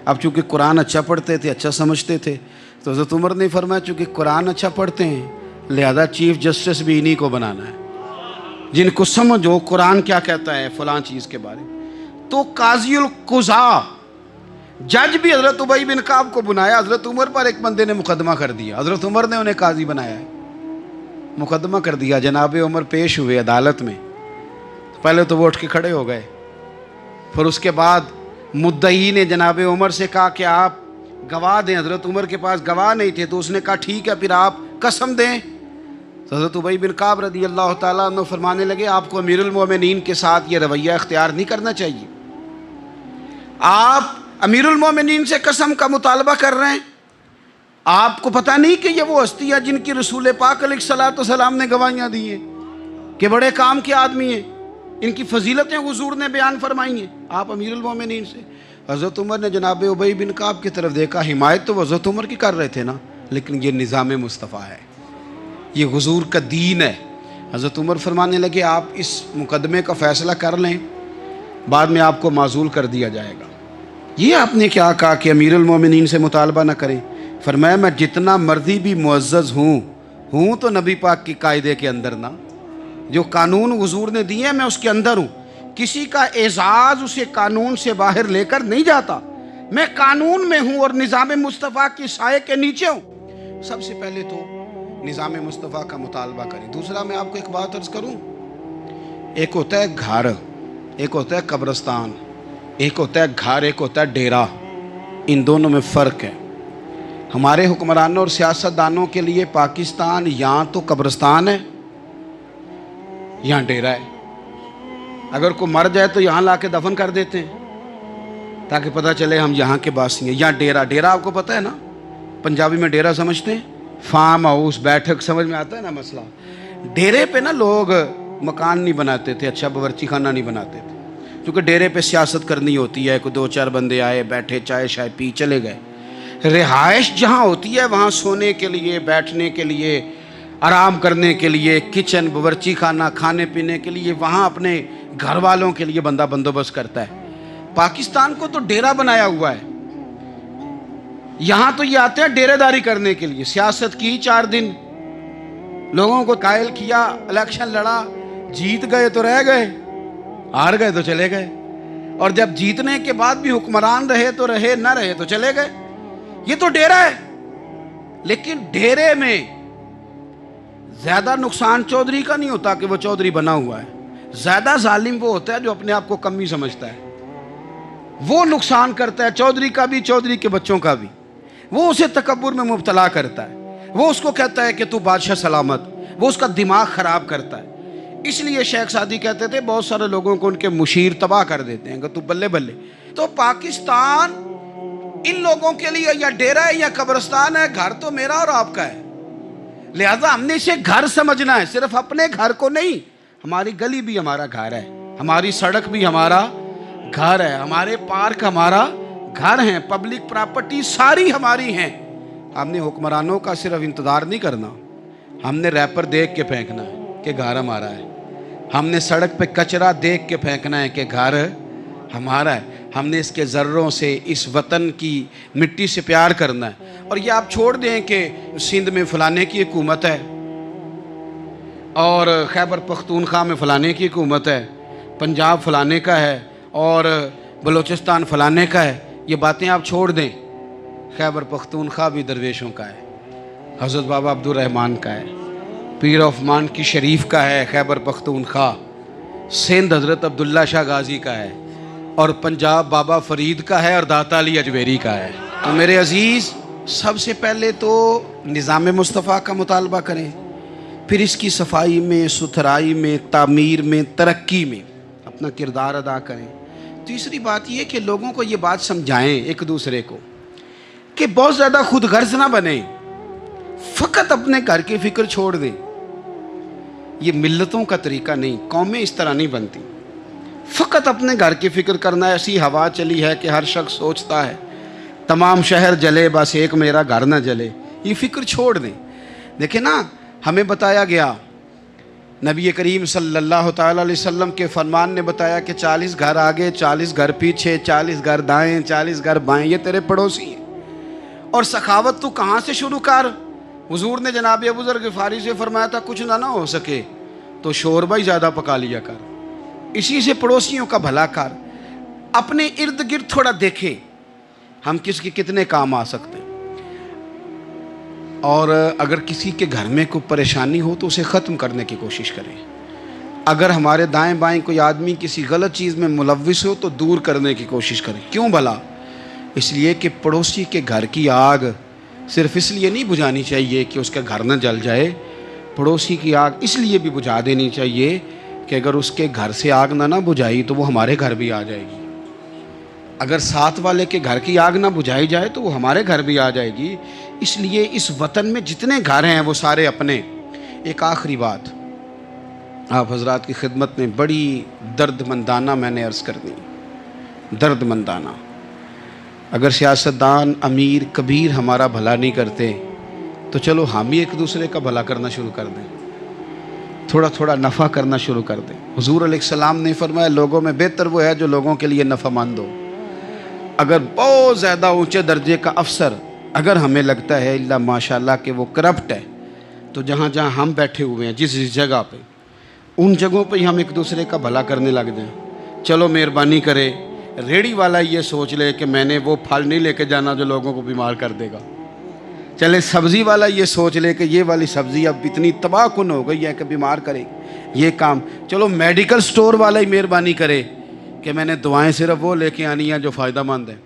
اب چونکہ قرآن اچھا پڑھتے تھے، اچھا سمجھتے تھے، تو حضرت عمر نے فرمایا چونکہ قرآن اچھا پڑھتے ہیں لہذا چیف جسٹس بھی انہی کو بنانا ہے، جن کو سمجھو قرآن کیا کہتا ہے فلاں چیز کے بارے میں۔ تو قاضی القضاء جج بھی حضرت ابی بن کعب کو بنایا۔ حضرت عمر پر ایک بندے نے مقدمہ کر دیا، حضرت عمر نے انہیں قاضی بنایا ہے، مقدمہ کر دیا۔ جناب عمر پیش ہوئے عدالت میں، پہلے تو وہ اٹھ کے کھڑے ہو گئے، پھر اس کے بعد مدعی نے جناب عمر سے کہا کہ آپ گواہ دیں۔ حضرت عمر کے پاس گواہ نہیں تھے، تو اس نے کہا ٹھیک ہے پھر آپ قسم دیں۔ تو حضرت ابی بن کعب رضی اللہ تعالیٰ عنہ فرمانے لگے آپ کو امیر المومنین کے ساتھ یہ رویہ اختیار نہیں کرنا چاہیے، آپ امیر المومنین سے قسم کا مطالبہ کر رہے ہیں، آپ کو پتہ نہیں کہ یہ وہ ہستی ہے جن کی رسول پاک علیہ الصلوۃ والسلام نے گواہیاں دی ہیں کہ بڑے کام کے آدمی ہیں، ان کی فضیلتیں حضور نے بیان فرمائی ہیں، آپ امیر المومنین سے۔ حضرت عمر نے جناب ابی بن کعب کی طرف دیکھا، حمایت تو حضرت عمر کی کر رہے تھے نا، لیکن یہ نظام مصطفیٰ ہے، یہ حضور کا دین ہے۔ حضرت عمر فرمانے لگے آپ اس مقدمے کا فیصلہ کر لیں، بعد میں آپ کو معزول کر دیا جائے گا۔ یہ آپ نے کیا کہا کہ امیر المومنین سے مطالبہ نہ کریں؟ فرمایا میں جتنا مرضی بھی معزز ہوں تو نبی پاک کی قاعدے کے اندر نا، جو قانون حضور نے دیے ہیں میں اس کے اندر ہوں، کسی کا اعزاز اسے قانون سے باہر لے کر نہیں جاتا، میں قانون میں ہوں اور نظام مصطفیٰ کی سائے کے نیچے ہوں۔ سب سے پہلے تو نظام مصطفیٰ کا مطالبہ کریں۔ دوسرا میں آپ کو ایک بات عرض کروں، ایک ہوتا ہے گھر، ایک ہوتا ہے قبرستان، ایک ہوتا ہے گھر، ایک ہوتا ہے ڈیرا، ان دونوں میں فرق ہے۔ ہمارے حکمرانوں اور سیاستدانوں کے لیے پاکستان یہاں تو قبرستان ہے، یہاں ڈیرا ہے۔ اگر کوئی مر جائے تو یہاں لا کے دفن کر دیتے ہیں تاکہ پتہ چلے ہم یہاں کے باسی ہیں۔ یہاں ڈیرا آپ کو پتہ ہے نا، پنجابی میں ڈیرا سمجھتے ہیں، فارم ہاؤس، بیٹھک، سمجھ میں آتا ہے نا مسئلہ۔ ڈیرے پہ نا لوگ مکان نہیں بناتے تھے، اچھا باورچی خانہ نہیں بناتے تھے، کیونکہ ڈیرے پہ سیاست کرنی ہوتی ہے، کوئی دو چار بندے آئے بیٹھے چائے شائے پی چلے گئے۔ رہائش جہاں ہوتی ہے وہاں سونے کے لیے، بیٹھنے کے لیے، آرام کرنے کے لیے، کچن، باورچی خانہ، کھانے پینے کے لیے، وہاں اپنے گھر والوں کے لیے بندہ بندوبست کرتا ہے۔ پاکستان کو تو ڈیرا بنایا ہوا ہے، یہاں تو یہ آتے ہیں ڈیرے داری کرنے کے لیے۔ سیاست کی 4 دن، لوگوں کو قائل کیا، الیکشن لڑا، جیت گئے تو رہ گئے، ہار گئے تو چلے گئے، اور جب جیتنے کے بعد بھی حکمران رہے تو رہے، نہ رہے تو چلے گئے۔ یہ تو ڈیرا ہے، لیکن ڈیرے میں زیادہ نقصان چودھری کا نہیں ہوتا کہ وہ چودھری بنا ہوا ہے، زیادہ ظالم وہ ہوتا ہے جو اپنے آپ کو کمی سمجھتا ہے، وہ نقصان کرتا ہے چودھری کا بھی، چودھری کے بچوں کا بھی، وہ اسے تکبر میں مبتلا کرتا ہے، وہ اس کو کہتا ہے کہ تو بادشاہ سلامت، وہ اس کا دماغ خراب کرتا ہے۔ اس لیے شیخ سعدی کہتے تھے بہت سارے لوگوں کو ان کے مشیر تباہ کر دیتے ہیں کہ تو بلے بلے۔ تو پاکستان ان لوگوں کے لیے یا ڈیرا ہے یا قبرستان ہے، گھر تو میرا اور آپ کا ہے، لہذا ہم نے اسے گھر سمجھنا ہے، صرف اپنے گھر کو نہیں۔ ہماری گلی بھی ہمارا گھر ہے، ہماری سڑک بھی ہمارا گھر ہے، ہمارے پارک ہمارا گھر ہیں، پبلک پراپرٹی ساری ہماری ہیں۔ ہم نے حکمرانوں کا صرف انتظار نہیں کرنا، ہم نے ریپر دیکھ کے پھینکنا ہے کہ گھر ہمارا ہے، ہم نے سڑک پہ کچرا دیکھ کے پھینکنا ہے کہ گھر ہمارا ہے، ہم نے اس کے ذروں سے، اس وطن کی مٹی سے پیار کرنا ہے، اور یہ آپ چھوڑ دیں کہ سندھ میں فلانے کی حکومت ہے اور خیبر پختونخوا میں فلانے کی حکومت ہے، پنجاب فلانے کا ہے اور بلوچستان فلانے کا ہے، یہ باتیں آپ چھوڑ دیں۔ خیبر پختونخوا بھی درویشوں کا ہے، حضرت بابا عبد الرحمن کا ہے، پیر آف مان کی شریف کا ہے خیبر پختونخوا، سندھ حضرت عبداللہ شاہ غازی کا ہے، اور پنجاب بابا فرید کا ہے اور داتا علی اجمیری کا ہے۔ تو میرے عزیز، سب سے پہلے تو نظام مصطفیٰ کا مطالبہ کریں، پھر اس کی صفائی میں، ستھرائی میں، تعمیر میں، ترقی میں اپنا کردار ادا کریں۔ تیسری بات یہ کہ لوگوں کو یہ بات سمجھائیں ایک دوسرے کو کہ بہت زیادہ خود غرض نہ بنیں، فقط اپنے گھر کی فکر چھوڑ دیں۔ یہ ملتوں کا طریقہ نہیں، قومیں اس طرح نہیں بنتی۔ فقط اپنے گھر کی فکر کرنا، ایسی ہوا چلی ہے کہ ہر شخص سوچتا ہے تمام شہر جلے بس ایک میرا گھر نہ جلے۔ یہ فکر چھوڑ دیں۔ دیکھیں نا، ہمیں بتایا گیا، نبی کریم صلی اللہ تعالیٰ علیہ وسلم کے فرمان نے بتایا کہ 40 گھر آگے، 40 گھر پیچھے، 40 گھر دائیں، 40 گھر بائیں، یہ تیرے پڑوسی ہیں۔ اور سخاوت تو کہاں سے شروع کر؟ حضور نے جناب ابو ذر غفاری سے فرمایا تھا کچھ نہ ہو سکے تو شوربہ ہی زیادہ پکا لیا کر، اسی سے پڑوسیوں کا بھلا کر۔ اپنے ارد گرد تھوڑا دیکھیں ہم کس کے کتنے کام آ سکتے ہیں، اور اگر کسی کے گھر میں کوئی پریشانی ہو تو اسے ختم کرنے کی کوشش کریں۔ اگر ہمارے دائیں بائیں کوئی آدمی کسی غلط چیز میں ملوث ہو تو دور کرنے کی کوشش کریں۔ کیوں بھلا؟ اس لیے کہ پڑوسی کے گھر کی آگ صرف اس لیے نہیں بجھانی چاہیے کہ اس کا گھر نہ جل جائے، پڑوسی کی آگ اس لیے بھی بجھا دینی چاہیے کہ اگر اس کے گھر سے آگ نہ بجھائی تو وہ ہمارے گھر بھی آ جائے گی۔ اگر ساتھ والے کے گھر کی آگ نہ بجھائی جائے تو وہ ہمارے گھر بھی آ جائے گی۔ اس لیے اس وطن میں جتنے گھر ہیں وہ سارے اپنے۔ ایک آخری بات آپ حضرات کی خدمت میں بڑی درد مندانہ میں نے عرض کرنی، درد مندانہ۔ اگر سیاستدان امیر کبیر ہمارا بھلا نہیں کرتے تو چلو ہم ہی ایک دوسرے کا بھلا کرنا شروع کر دیں، تھوڑا تھوڑا نفع کرنا شروع کر دیں۔ حضور علیہ السلام نے فرمایا لوگوں میں بہتر وہ ہے جو لوگوں کے لیے نفع مند ہو۔ اگر بہت زیادہ اونچے درجے کا افسر اگر ہمیں لگتا ہے اللہ ماشاءاللہ کہ وہ کرپٹ ہے، تو جہاں جہاں ہم بیٹھے ہوئے ہیں جس جگہ پہ، ان جگہوں پہ ہی ہم ایک دوسرے کا بھلا کرنے لگ جائیں۔ چلو مہربانی کرے ریڑھی والا یہ سوچ لے کہ میں نے وہ پھل نہیں لے کے جانا جو لوگوں کو بیمار کر دے گا، چلے سبزی والا یہ سوچ لے کہ یہ والی سبزی اب اتنی تباہ کن ہو گئی ہے کہ بیمار کرے یہ کام، چلو میڈیکل سٹور والا ہی مہربانی کرے کہ میں نے دعائیں صرف وہ لے کے آنی ہیں جو فائدہ مند ہیں،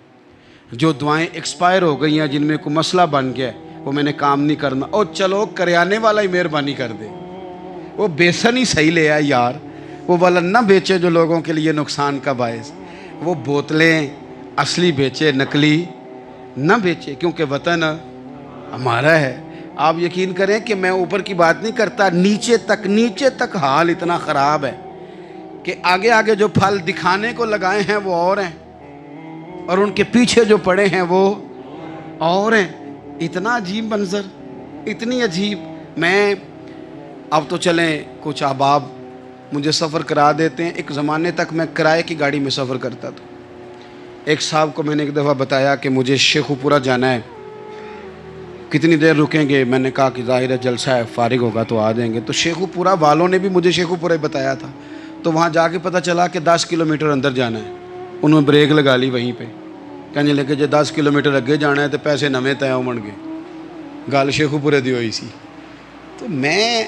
جو دعائیں ایکسپائر ہو گئی ہیں جن میں کوئی مسئلہ بن گیا ہے وہ میں نے کام نہیں کرنا۔ اور چلو کریانے والا ہی مہربانی کر دے، وہ بیسن ہی صحیح لے آئے یار، وہ والا نہ بیچے جو لوگوں کے لیے نقصان کا باعث، وہ بوتلیں اصلی بیچے نقلی نہ بیچے، کیونکہ وطن ہمارا ہے۔ آپ یقین کریں کہ میں اوپر کی بات نہیں کرتا، نیچے تک حال اتنا خراب ہے کہ آگے آگے جو پھل دکھانے کو لگائے ہیں وہ اور ہیں، اور ان کے پیچھے جو پڑے ہیں وہ اور ہیں۔ اتنا عجیب منظر، اتنی عجیب۔ میں اب تو چلیں کچھ احباب مجھے سفر کرا دیتے ہیں، ایک زمانے تک میں کرائے کی گاڑی میں سفر کرتا تھا۔ ایک صاحب کو میں نے ایک دفعہ بتایا کہ مجھے شیخو پورہ جانا ہے، کتنی دیر رکیں گے؟ میں نے کہا کہ ظاہر ہے جلسہ ہے، فارغ ہوگا تو آ جائیں گے۔ تو شیخو پورہ والوں نے بھی مجھے شیخو پورہ بتایا تھا، تو وہاں جا کے پتہ چلا کہ 10 کلومیٹر اندر جانا ہے۔ انہوں نے بریک لگا لی وہیں پہ، کہنے لگے جی 10 کلومیٹر اگے جانا ہے تو پیسے نویں طے ہون گے، گل شیخو پورے دی ہوئی سی۔ تو میں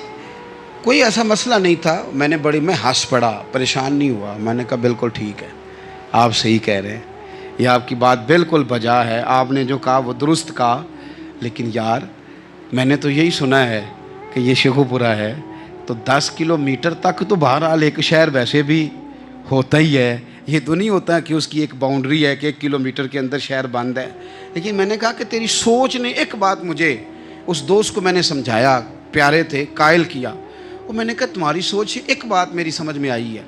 کوئی ایسا مسئلہ نہیں تھا، میں ہنس پڑا، پریشان نہیں ہوا۔ میں نے کہا بالکل ٹھیک ہے، آپ صحیح کہہ رہے ہیں، یہ آپ کی بات بالکل بجا ہے، آپ نے جو کہا وہ درست کہا، لیکن یار میں نے تو یہی سنا ہے کہ یہ شیخو پورہ ہے، تو 10 کلومیٹر تک تو بہرحال ایک شہر ویسے بھی ہوتا ہی ہے، یہ تو نہیں ہوتا کہ اس کی ایک باؤنڈری ہے کہ 1 کلومیٹر کے اندر شہر بند ہے۔ لیکن میں نے کہا کہ تیری سوچ نے ایک بات مجھے، اس دوست کو میں نے سمجھایا، پیارے تھے، قائل کیا، اور میں نے کہا تمہاری سوچ سے ایک بات میری سمجھ میں آئی ہے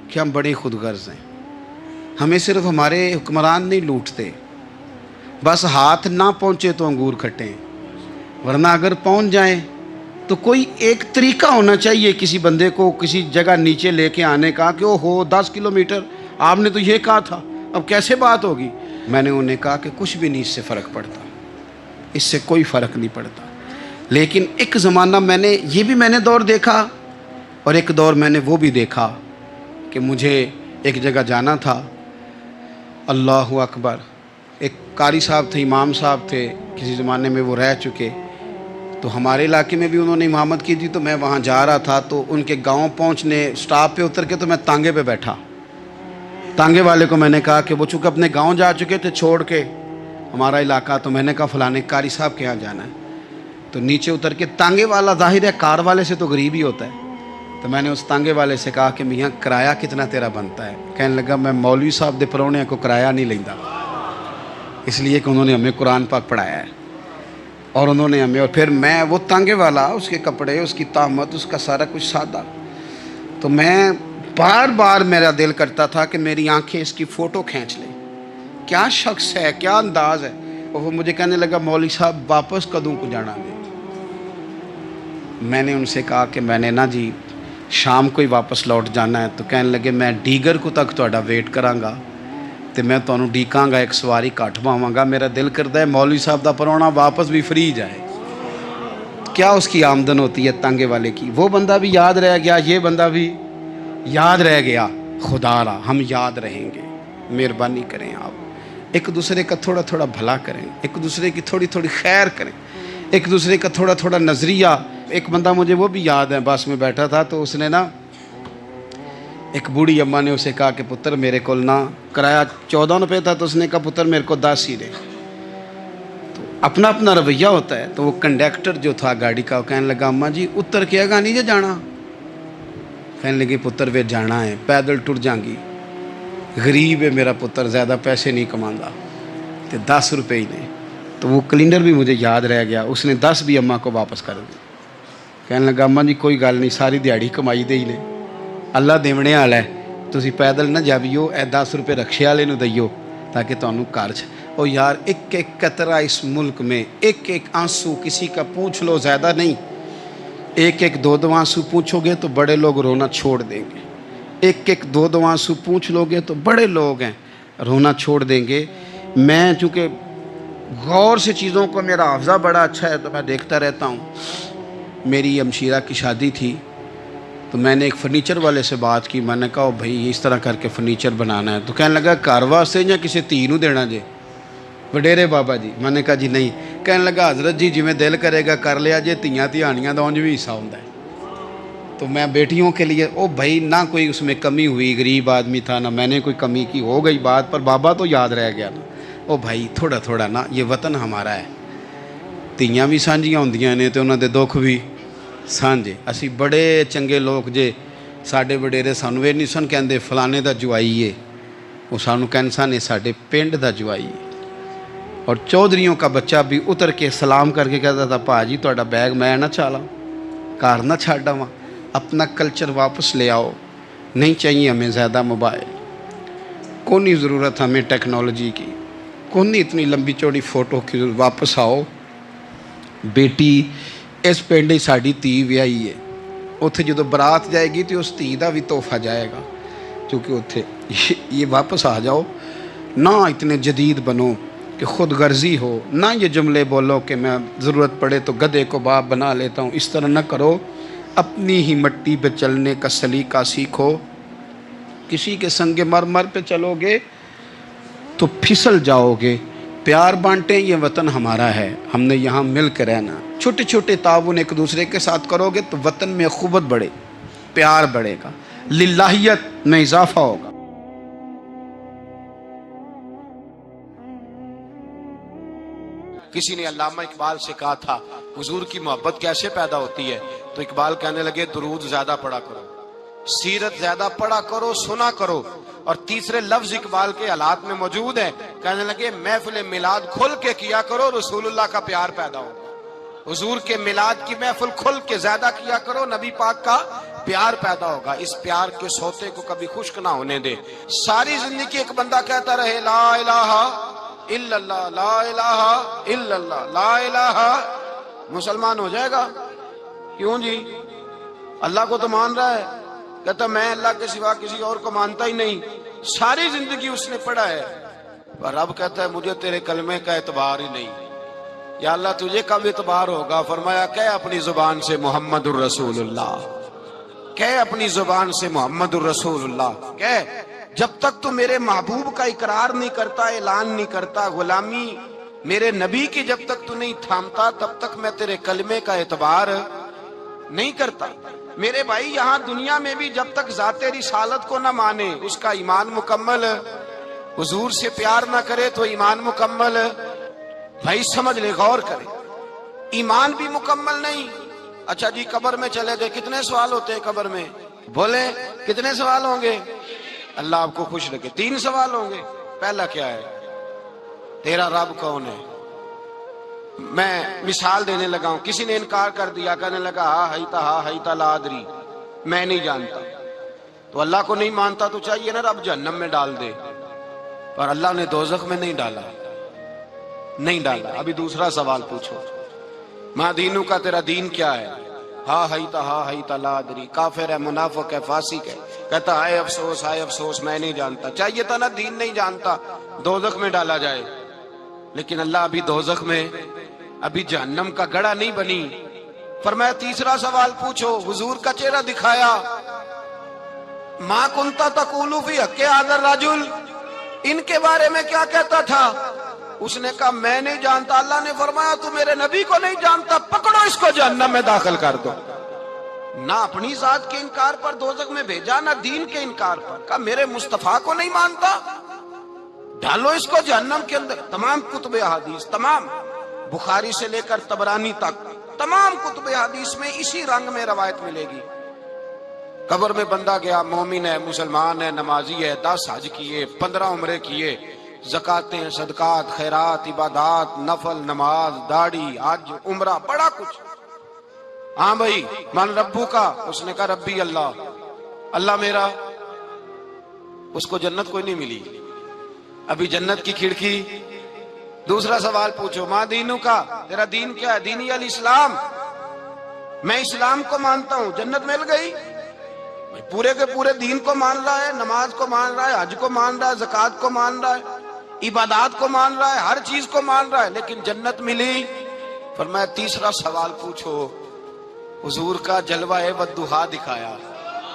کہ ہم بڑے خود غرض ہیں، ہمیں صرف ہمارے حکمران نہیں لوٹتے، بس ہاتھ نہ پہنچے تو انگور کھٹے ہیں، ورنہ اگر پہنچ جائیں تو کوئی ایک طریقہ ہونا چاہیے کسی بندے کو کسی جگہ نیچے لے کے آنے کا کہ او ہو 10 کلومیٹر آپ نے تو یہ کہا تھا، اب کیسے بات ہوگی؟ میں نے انہیں کہا کہ کچھ بھی نہیں اس سے فرق پڑتا، اس سے کوئی فرق نہیں پڑتا. لیکن ایک زمانہ میں نے دور دیکھا، اور ایک دور میں نے وہ بھی دیکھا کہ مجھے ایک جگہ جانا تھا. اللہ اکبر. ایک قاری صاحب تھے، امام صاحب تھے، کسی زمانے میں وہ رہ چکے، تو ہمارے علاقے میں بھی انہوں نے امامت کی تھی. تو میں وہاں جا رہا تھا، تو ان کے گاؤں پہنچنے سٹاپ پہ اتر کے تو میں تانگے پہ بیٹھا. تانگے والے کو میں نے کہا کہ وہ چونکہ اپنے گاؤں جا چکے تھے چھوڑ کے ہمارا علاقہ، تو میں نے کہا فلانے قاری صاحب کے یہاں جانا ہے. تو نیچے اتر کے، تانگے والا ظاہر ہے کار والے سے تو غریب ہی ہوتا ہے، تو میں نے اس تانگے والے سے کہا کہ میاں کرایہ کتنا تیرا بنتا ہے؟ کہنے لگا میں مولوی صاحب دے پرونے کو کرایہ نہیں لیندہ، اس لیے کہ انہوں نے ہمیں قرآن پاک پڑھایا ہے، اور انہوں نے ہمیں. اور پھر میں وہ تانگے والا، اس کے کپڑے، اس کی طامت، اس کا سارا کچھ سادہ. تو میں بار بار میرا دل کرتا تھا کہ میری آنکھیں اس کی فوٹو کھینچ لیں، کیا شخص ہے، کیا انداز ہے. اور وہ مجھے کہنے لگا مولوی صاحب واپس کدوں کو جانا ہے؟ میں نے ان سے کہا کہ میں نے نا جی شام کو ہی واپس لوٹ جانا ہے. تو کہنے لگے میں ڈیگر کو تک تہاڈا ویٹ کراں گا، تو میں تمہیں ڈیکاں گا، ایک سواری کٹ پاواں گا. میرا دل کرتا ہے مولوی صاحب دا پرونا واپس بھی فری جائے. کیا اس کی آمدن ہوتی ہے تانگے والے کی. وہ بندہ بھی یاد رہ گیا، یہ بندہ بھی یاد رہ گیا. خدا را ہم یاد رہیں گے. مہربانی کریں آپ ایک دوسرے کا تھوڑا تھوڑا بھلا کریں، ایک دوسرے کی تھوڑی تھوڑی خیر کریں، ایک دوسرے کا تھوڑا تھوڑا نظریہ. ایک بندہ مجھے وہ بھی یاد ہے، بس میں بیٹھا تھا تو اس نے نا، ایک بوڑھی اماں نے اسے کہا کہ پتر میرے کو نا کرایہ 14 روپے تھا، تو اس نے کہا پتر میرے کو 10 ہی دے. تو اپنا اپنا رویہ ہوتا ہے. تو وہ کنڈکٹر جو تھا گاڑی کا، وہ کہنے لگا اماں جی اتر کے گا نہیں جے جانا؟ کہنے لگی پتر وے جانا ہے، پیدل ٹر جائیں گی، غریب ہے میرا پتر، زیادہ پیسے نہیں کماندا، تو 10 روپے ہی نے. تو وہ کلینڈر بھی مجھے یاد رہ گیا، اس نے 10 بھی اماں کو واپس کر دی. کہنے لگا اماں جی کوئی گل نہیں، ساری دیہڑی کمائی دے ہی نے، اللہ دیونے والا ہے، تسی پیدل نہ جاویو، اے 10 روپے رکشے والے نو دئیو تاکہ تانوں گھر چ. او یار ایک ایک قطرہ اس ملک میں، ایک ایک آنسو کسی کا پوچھ لو، زیادہ نہیں، ایک ایک دو دو آنسو پوچھو گے تو بڑے لوگ رونا چھوڑ دیں گے. ایک ایک دو دو آنسو پوچھ لو گے تو بڑے لوگ ہیں رونا چھوڑ دیں گے. میں چونکہ غور سے چیزوں کو، میرا حافظہ بڑا اچھا ہے تو میں دیکھتا رہتا ہوں. میری ہمشیرہ کی شادی تھی تو میں نے ایک فرنیچر والے سے بات کی. میں نے کہا بھائی اس طرح کر کے فرنیچر بنانا ہے. تو کہنے لگا گھر واسطے یا کسی تھی نو دینا جے؟ وڈیرے بابا جی. میں نے کہا جی نہیں. کہنے لگا حضرت جی جویں دل کرے گا کر لیا جے، تیاں تہانیاں دا اونج بھی حصہ ہوندا ہے. تو میں بیٹیوں کے لیے بھائی نہ کوئی اس میں کمی ہوئی، غریب آدمی تھا، نہ میں نے کوئی کمی کی، ہو گئی بات. پر بابا تو یاد رہ گیا نا. بھائی تھوڑا تھوڑا نا، یہ وطن ہمارا ہے، تیاں بھی سانجیاں ہوندیاں نے تے انہاں دے دکھ بھی سانجے. اسی بڑے چنگے لوگ جے، ساڈے وڈیرے سانو یہ نہیں سن کہندے فلانے دا جوائی ہے، وہ سانو کہن سن ساڈے پنڈ دا جوائی ہے. اور چودھریوں کا بچہ بھی اتر کے سلام کر کے کہتا تھا پا جی تہاڈا بیگ میں نہ چالا، کار نہ چھڈ آواں. اپنا کلچر واپس لے آؤ. نہیں چاہیے ہمیں زیادہ موبائل، کونی ضرورت ہمیں ٹیکنالوجی کی، کونی اتنی لمبی چوڑی فوٹو کی. واپس آؤ. بیٹی اس پنڈ ہی ساڈی تھی ویائی ہے، اتھے جدو برات جائے گی تو اس تھی دا بھی تحفہ جائے گا، کیونکہ اتھے یہ واپس آ جاؤ. نہ اتنے جدید بنو کہ خود غرضی ہو، نہ یہ جملے بولو کہ میں ضرورت پڑے تو گدھے کو باپ بنا لیتا ہوں. اس طرح نہ کرو. اپنی ہی مٹی پہ چلنے کا سلیقہ سیکھو. کسی کے سنگ مرمر پہ چلو گے تو پھسل جاؤ گے. پیار بانٹیں، یہ وطن ہمارا ہے، ہم نے یہاں مل کے رہنا. چھوٹے چھوٹے تعاون ایک دوسرے کے ساتھ کرو گے تو وطن میں اخوت بڑھے، پیار بڑھے گا، للہیت میں اضافہ ہوگا. کسی نے علامہ اقبال سے کہا تھا حضور کی محبت کیسے پیدا ہوتی ہے؟ تو اقبال کہنے لگے درود زیادہ پڑھا کرو، سیرت زیادہ پڑھا کرو، سنا کرو. اور تیسرے لفظ اقبال کے حالات میں موجود ہے، کہنے لگے محفل میلاد کھل کے کیا کرو، رسول اللہ کا پیار پیدا ہوگا. حضور کے میلاد کی محفل کھل کے زیادہ کیا کرو، نبی پاک کا پیار پیدا ہوگا. اس پیار کے سوتے کو کبھی خشک نہ ہونے دے. ساری زندگی ایک بندہ کہتا رہے لا الہ الا اللہ، لا الہ الا اللہ، لا الہ. مسلمان ہو جائے گا؟ کیوں جی؟ اللہ کو تو مان رہا ہے، کہتا میں اللہ کے سوا کسی اور کو مانتا ہی نہیں. ساری زندگی اس نے پڑھا ہے، پر رب کہتا ہے مجھے تیرے کلمے کا اعتبار ہی نہیں. یا اللہ تجھے کب اعتبار ہوگا؟ فرمایا کہ اپنی زبان سے محمد الرسول اللہ، کہ اپنی زبان سے محمد الرسول اللہ، کہ جب تک تو میرے محبوب کا اقرار نہیں کرتا، اعلان نہیں کرتا، غلامی میرے نبی کی جب تک تو نہیں تھامتا، تب تک میں تیرے کلمے کا اعتبار نہیں کرتا۔ میرے بھائی یہاں دنیا میں بھی جب تک ذات رسالت کو نہ مانے، اس کا ایمان مکمل، حضور سے پیار نہ کرے تو ایمان مکمل، بھائی سمجھ لے، غور کرے، ایمان بھی مکمل نہیں۔ اچھا جی قبر میں چلے گئے، کتنے سوال ہوتے ہیں قبر میں؟ بولیں کتنے سوال ہوں گے؟ اللہ آپ کو خوش رکھے، 3 سوال ہوں گے۔ پہلا کیا ہے؟ تیرا رب کون ہے؟ میں مثال دینے لگا ہوں، کسی نے انکار کر دیا، کہنے لگا ہا ہیتا لا ادری، میں نہیں جانتا، تو اللہ کو نہیں مانتا تو چاہیے نا رب جہنم میں ڈال دے، پر اللہ نے دوزخ میں نہیں ڈالا، نہیں ڈالا۔ ابھی دوسرا سوال پوچھو، ماں دینو کا تیرا دین کیا ہے؟ ہا ہیتا لا ادری، کافر ہے، منافق ہے، فاسق ہے، کہتا ہائے افسوس میں نہیں جانتا۔ چاہیے تھا نا دین نہیں جانتا دوزخ میں ڈالا جائے، لیکن اللہ ابھی دوزخ میں، ابھی جہنم کا گڑھا نہیں بنی۔ فرمایا تیسرا سوال پوچھو، حضور کا چہرہ دکھایا، ما کنتا تقول فی حق ھذا الرجل، ان کے بارے میں کیا کہتا تھا؟ اس نے کہا میں نہیں جانتا۔ اللہ نے فرمایا تو میرے نبی کو نہیں جانتا، پکڑو اس کو جہنم میں داخل کر دو۔ نہ اپنی ذات کے انکار پر دوزخ میں بھیجا، نہ دین کے انکار پر، کہا میرے مصطفیٰ کو نہیں مانتا، ڈالو اس کو جہنم کے اندر۔ تمام کتب احادیث، تمام بخاری سے لے کر طبرانی تک، تمام کتب احادیث میں اسی رنگ میں روایت ملے گی۔ قبر میں بندہ گیا، مومن ہے، مسلمان ہے، نمازی ہے، 10 حج کیے، 15 عمرے کیے، زکاتیں، صدقات، خیرات، عبادات، نفل، نماز، داڑھی، حج، عمرہ، بڑا کچھ۔ ہاں بھائی من ربو کا، اس نے کہا ربی اللہ، اللہ میرا۔ اس کو جنت کوئی نہیں ملی، ابھی جنت کی کھڑکی۔ دوسرا سوال پوچھو، ماں دینو کا تیرا دین کیا ہے؟ دینی الاسلام، میں اسلام کو مانتا ہوں، جنت مل گئی۔ پورے کے پورے دین کو مان رہا ہے، نماز کو مان رہا ہے، حج کو مان رہا ہے، زکات کو مان رہا ہے، عبادات کو مان رہا ہے، ہر چیز کو مان رہا ہے، لیکن جنت ملی۔ فرمایا تیسرا سوال پوچھو، حضور کا جلوہ والضحیٰ دکھایا۔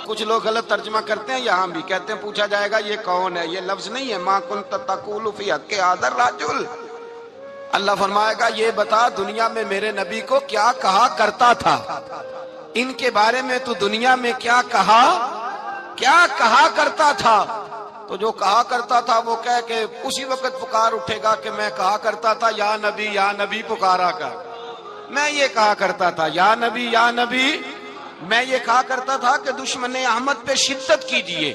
کچھ لوگ غلط ترجمہ کرتے ہیں، یہاں بھی کہتے ہیں پوچھا جائے گا یہ کون ہے، یہ لفظ نہیں ہے، ما کنت تقول فی حق ھذا الرجل۔ اللہ فرمائے گا یہ بتا دنیا میں میرے نبی کو کیا کہا کرتا تھا، ان کے بارے میں تو دنیا میں کیا کہا کرتا تھا۔ تو جو کہا کرتا تھا وہ کہہ کہ اسی وقت پکار اٹھے گا کہ میں کہا کرتا تھا یا نبی پکارا کر، میں یہ کہا کرتا تھا یا نبی، میں یہ کہا کرتا تھا کہ دشمن احمد پہ شدت کیجئے،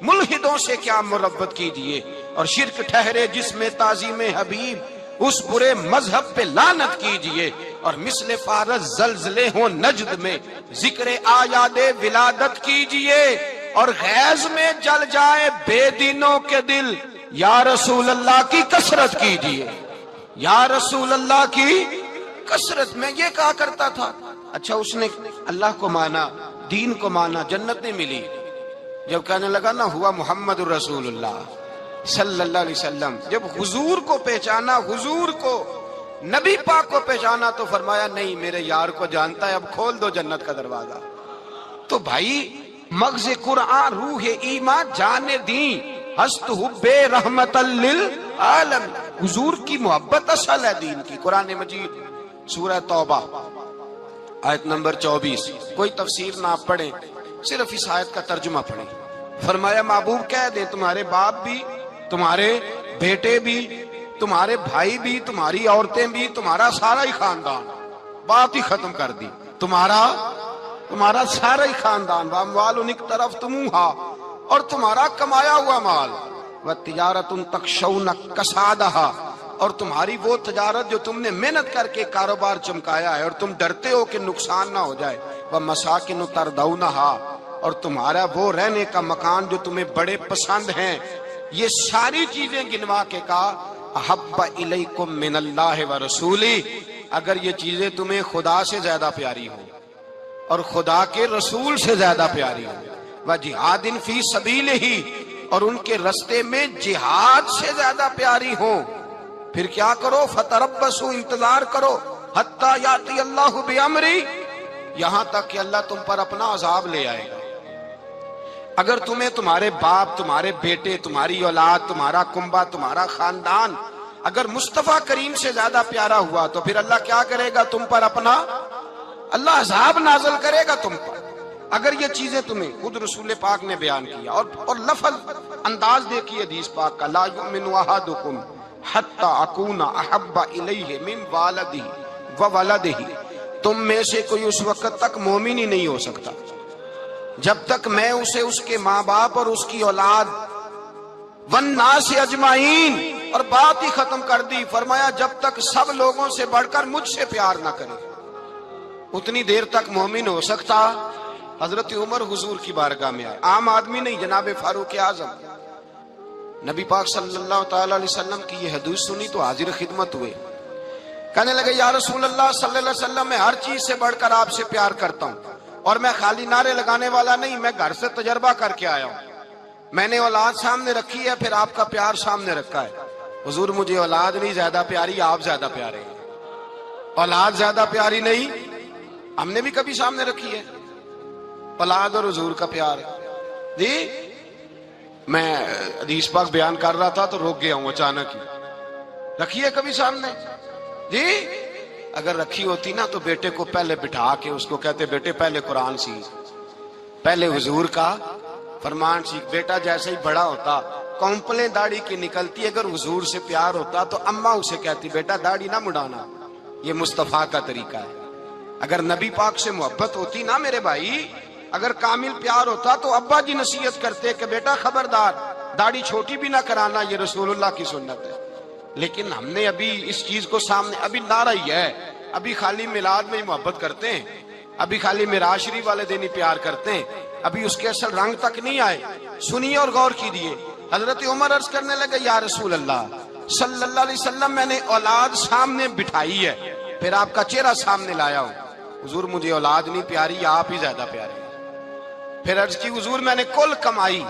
ملحدوں سے کیا مربت کیجئے، اور شرک ٹھہرے جس میں تعظیم حبیب، اس برے مذہب پہ لعنت کیجئے، اور مثل فارس زلزلے ہوں نجد میں ذکر آیاد ولادت کیجئے، اور غیظ میں جل جائے بے دینوں کے دل، یا رسول اللہ کی کثرت کیجئے، یا رسول اللہ کی کثرت۔ میں یہ کہا کرتا تھا۔ اچھا اس نے اللہ کو مانا، دین کو مانا، جنت نہیں ملی۔ جب کہنے لگا نا ہوا محمد الرسول اللہ صلی اللہ علیہ وسلم، جب حضور کو پہچانا، حضور کو، نبی پاک کو پہچانا، تو فرمایا نہیں میرے یار کو جانتا ہے، اب کھول دو جنت کا دروازہ۔ تو بھائی مغز قرآن، روح ایمان، جان دین، ہست حب رحمت للعالم، حضور کی محبت اصل ہے دین کی۔ قرآن مجید سورہ توبہ آیت نمبر 24، کوئی تفسیر نہ آپ پڑھیں، صرف اس آیت کا ترجمہ پڑھیں۔ فرمایا محبوب کہہ دیں تمہارے باپ بھی، تمہارے بیٹے بھی، تمہارے بھائی بھی، تمہاری عورتیں بھی، تمہارا سارا ہی خاندان، بات ہی ختم کر دی، تمہارا سارا ہی خاندان، واموال انک طرف تمہا، اور تمہارا کمایا ہوا مال، وتجارت تخشون کسادہا، اور تمہاری وہ تجارت جو تم نے محنت کر کے کاروبار چمکایا ہے اور تم ڈرتے ہو کہ نقصان نہ ہو جائے، ومساکن تردونہا، اور تمہارا وہ رہنے کا مکان جو تمہیں بڑے پسند ہیں۔ یہ ساری چیزیں گنوا کے کہا احب الیکم من اللہ ورسولی، اگر یہ چیزیں تمہیں خدا سے زیادہ پیاری ہوں اور خدا کے رسول سے زیادہ پیاری ہوں، وجہاد فی سبیلہ، اور ان کے رستے میں جہاد سے زیادہ پیاری ہوں، پھر کیا کرو؟ فتربصوا، انتظار کرو، حتی یاتی اللہ بامری، یہاں تک کہ اللہ تم پر اپنا عذاب لے آئے گا۔ اگر تمہیں تمہارے باپ، تمہارے بیٹے، تمہاری اولاد، تمہارا کنبہ، تمہارا خاندان اگر مصطفیٰ کریم سے زیادہ پیارا ہوا تو پھر اللہ کیا کرے گا؟ تم پر اپنا اللہ عذاب نازل کرے گا تم پر۔ اگر یہ چیزیں تمہیں خود رسول پاک نے بیان کیا، اور لفظ انداز دیکھیے حدیث پاک کا، لا یؤمن احدکم حتی اکون احب الیہ من والدہ وولدہ، تم میں سے کوئی اس وقت تک مومن ہی نہیں ہو سکتا جب تک میں اسے اس کے ماں باپ اور اس کی اولاد والناس اجمعین، اور بات ہی ختم کر دی، فرمایا جب تک سب لوگوں سے بڑھ کر مجھ سے پیار نہ کرے اتنی دیر تک مومن ہو سکتا۔ حضرت عمر حضور کی بارگاہ میں آئے، عام آدمی نہیں، جناب فاروق اعظم، نبی پاک صلی اللہ تعالی علیہ وسلم کی یہ حدیث سنی تو حاضر خدمت ہوئے، کہنے لگے یا رسول اللہ صلی اللہ علیہ وسلم، میں ہر چیز سے بڑھ کر آپ سے پیار کرتا ہوں، اور میں خالی نعرے لگانے والا نہیں، میں گھر سے تجربہ کر کے آیا ہوں، میں نے اولاد سامنے رکھی ہے، پھر آپ کا پیار سامنے رکھا ہے، حضور مجھے اولاد نہیں زیادہ پیاری، آپ زیادہ پیارے ہیں، اولاد زیادہ پیاری نہیں، ہم نے بھی کبھی سامنے رکھی ہے اولاد اور حضور کا پیار جی۔ میں حدیث پاک بیان کر رہا تھا تو روک گیا ہوں اچانک ہی، رکھی ہے کبھی سامنے جی؟ اگر رکھی ہوتی نا تو بیٹے کو پہلے بٹھا کے اس کو کہتے بیٹے پہلے قرآن سیکھ، پہلے حضور کا فرمان سیکھ۔ بیٹا جیسے ہی بڑا ہوتا کونپلیں داڑھی کی نکلتی، اگر حضور سے پیار ہوتا تو اماں اسے کہتی بیٹا داڑھی نہ مڈانا، یہ مصطفیٰ کا طریقہ ہے۔ اگر نبی پاک سے محبت ہوتی نا میرے بھائی، اگر کامل پیار ہوتا تو ابا جی نصیحت کرتے کہ بیٹا خبردار داڑھی چھوٹی بھی نہ کرانا، یہ رسول اللہ کی سنت ہے۔ لیکن ہم نے ابھی اس چیز کو سامنے، ابھی نعرہ ہی ہے، ابھی خالی میلاد میں ہی محبت کرتے ہیں، ابھی خالی معراج شریف والے دن ہی پیار کرتے ہیں، ابھی اس کے اصل رنگ تک نہیں آئے۔ سنیے اور غور کیجیے، حضرت عمر عرض کرنے لگے یا رسول اللہ صلی اللہ علیہ وسلم، میں نے اولاد سامنے بٹھائی ہے، پھر آپ کا چہرہ سامنے لایا ہوں، حضور مجھے اولاد نہیں پیاری، آپ ہی زیادہ پیارے۔ پھر عرض کی حضور میں نے کل کمائی،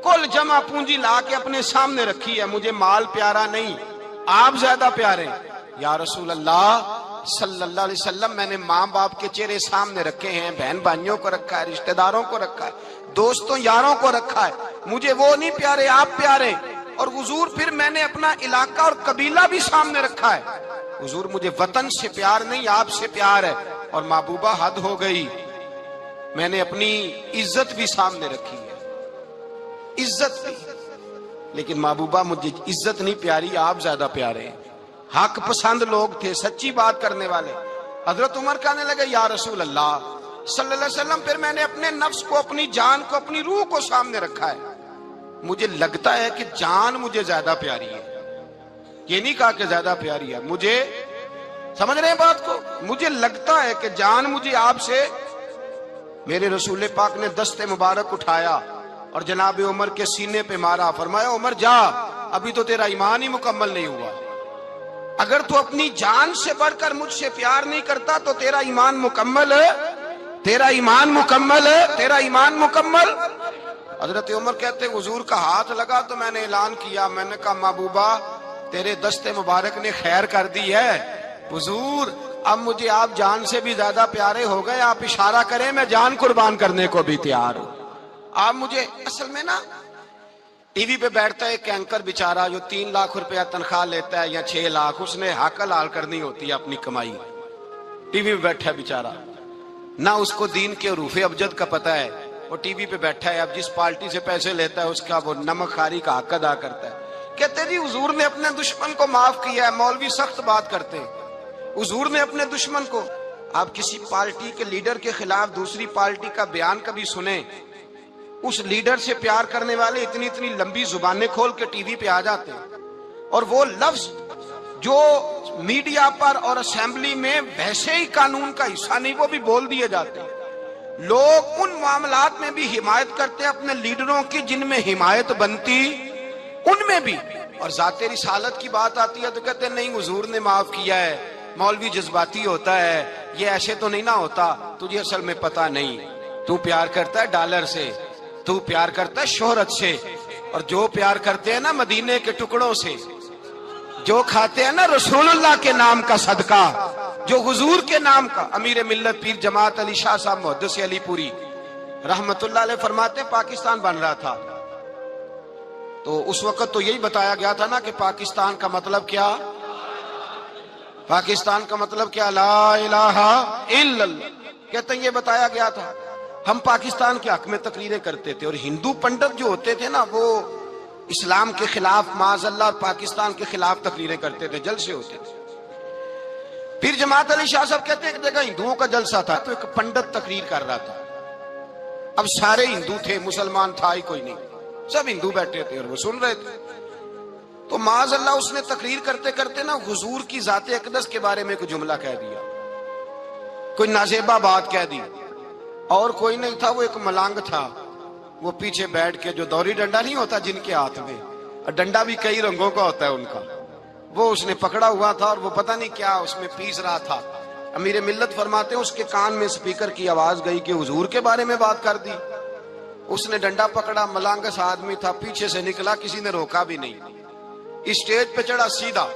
کل جمع پونجی لا کے اپنے سامنے رکھی ہے، مجھے مال پیارا نہیں، آپ زیادہ پیارے۔ یا رسول اللہ صلی اللہ علیہ وسلم، میں نے ماں باپ کے چہرے سامنے رکھے ہیں، بہن بھائیوں کو رکھا ہے، رشتہ داروں کو رکھا ہے، دوستوں یاروں کو رکھا ہے، مجھے وہ نہیں پیارے، آپ پیارے۔ اور حضور پھر میں نے اپنا علاقہ اور قبیلہ بھی سامنے رکھا ہے، حضور مجھے وطن سے پیار نہیں، آپ سے پیار ہے۔ اور محبوبہ حد ہو گئی، میں نے اپنی عزت بھی سامنے رکھی ہے، عزت بھی، لیکن محبوبہ مجھے عزت نہیں پیاری، آپ زیادہ پیارے ہیں۔ حق پسند لوگ تھے، سچی بات کرنے والے۔ حضرت عمر کہنے لگے یا رسول اللہ صلی اللہ علیہ وسلم، پھر میں نے اپنے نفس کو، اپنی جان کو، اپنی روح کو سامنے رکھا ہے، مجھے لگتا ہے کہ جان مجھے زیادہ پیاری ہے، یہ نہیں کہا کہ زیادہ پیاری ہے، مجھے، سمجھ رہے ہیں بات کو، مجھے لگتا ہے کہ جان مجھے آپ سے۔ میرے رسول پاک نے دست مبارک اٹھایا اور جناب عمر کے سینے پہ مارا، فرمایا عمر جا، ابھی تو تیرا ایمان ہی مکمل نہیں ہوا، اگر تو اپنی جان سے بڑھ کر مجھ سے پیار نہیں کرتا تو تیرا ایمان مکمل ہے، تیرا ایمان مکمل ہے، تیرا ایمان مکمل۔ حضرت عمر کہتے حضور کا ہاتھ لگا تو میں نے اعلان کیا، میں نے کہا محبوبہ تیرے دست مبارک نے خیر کر دی ہے، حضور اب مجھے آپ جان سے بھی زیادہ پیارے ہو گئے، آپ اشارہ کریں میں جان قربان کرنے کو بھی تیار ہوں۔ آپ مجھے، اصل میں نا ٹی وی پہ بیٹھتا ہے ایک اینکر بیچارہ جو 3 لاکھ روپیہ تنخواہ لیتا ہے یا 6 لاکھ، اس نے حق حلال کرنی ہوتی ہے اپنی کمائی، ٹی وی پہ بیٹھا ہے بیچارہ، نہ اس کو دین کے حروف ابجد کا پتہ ہے، وہ ٹی وی پہ بیٹھا ہے، اب جس پارٹی سے پیسے لیتا ہے اس کا وہ نمک خاری کا حق ادا کرتا ہے۔ کہتے جی حضور نے اپنے دشمن کو معاف کیا ہے، مولوی سخت بات کرتے ہیں، حضور نے اپنے دشمن کو، آپ کسی پارٹی کے لیڈر کے خلاف دوسری پارٹی کا بیان کبھی سنیں، اس لیڈر سے پیار کرنے والے اتنی اتنی لمبی زبانیں کھول کے ٹی وی پہ آ جاتے ہیں، اور وہ لفظ جو میڈیا پر اور اسمبلی میں ویسے ہی قانون کا حصہ نہیں وہ بھی بول دیے جاتے ہیں۔ لوگ ان معاملات میں بھی حمایت کرتے ہیں اپنے لیڈروں کی جن میں حمایت بنتی ان میں بھی، اور ذات رسالت کی بات آتی ہے تو کہتے ہیں نہیں حضور نے معاف کیا ہے، مولوی جذباتی ہوتا ہے، یہ ایسے تو نہیں نہ ہوتا، تجھے اصل میں پتہ نہیں، تو پیار کرتا ہے ڈالر سے، تو پیار کرتا ہے شہرت سے، اور جو پیار کرتے ہیں نا مدینے کے ٹکڑوں سے، جو کھاتے ہیں نا رسول اللہ کے نام کا صدقہ، جو حضور کے نام کا، امیر ملت پیر جماعت علی شاہ صاحب محدث علی پوری رحمت اللہ علیہ فرماتے ہیں پاکستان بن رہا تھا تو اس وقت تو یہی بتایا گیا تھا نا کہ پاکستان کا مطلب کیا، پاکستان کا مطلب کیا، لا الہ الا اللہ، کہتے ہیں یہ بتایا گیا تھا۔ ہم پاکستان کے حق میں تقریریں کرتے تھے اور ہندو پنڈت جو ہوتے تھے نا وہ اسلام کے خلاف معاذ اللہ اور پاکستان کے خلاف تقریریں کرتے تھے، جلسے ہوتے تھے۔ پھر جماعت علی شاہ صاحب کہتے ہیں ایک جگہ ہندوؤں کا جلسہ تھا تو ایک پنڈت تقریر کر رہا تھا، اب سارے ہندو تھے، مسلمان تھا ہی کوئی نہیں، سب ہندو بیٹھے تھے اور وہ سن رہے تھے۔ تو معاذ اللہ اس نے تقریر کرتے کرتے نا حضور کی ذات اقدس کے بارے میں کوئی جملہ کہہ دیا، کوئی نازیبہ بات کہہ دی، اور کوئی نہیں تھا، وہ ایک ملنگ تھا، وہ پیچھے بیٹھ کے، جو دوری ڈنڈا نہیں ہوتا جن کے ہاتھ میں، اور ڈنڈا بھی کئی رنگوں کا ہوتا ہے ان کا، وہ اس نے پکڑا ہوا تھا اور وہ پتہ نہیں کیا اس میں پیس رہا تھا۔ امیر ملت فرماتے ہیں اس کے کان میں سپیکر کی آواز گئی کہ حضور کے بارے میں بات کر دی۔ اس نے ڈنڈا پکڑا، ملانگس آدمی تھا، پیچھے سے نکلا، کسی نے روکا بھی نہیں، اسٹیج پہ چڑھا سیدھا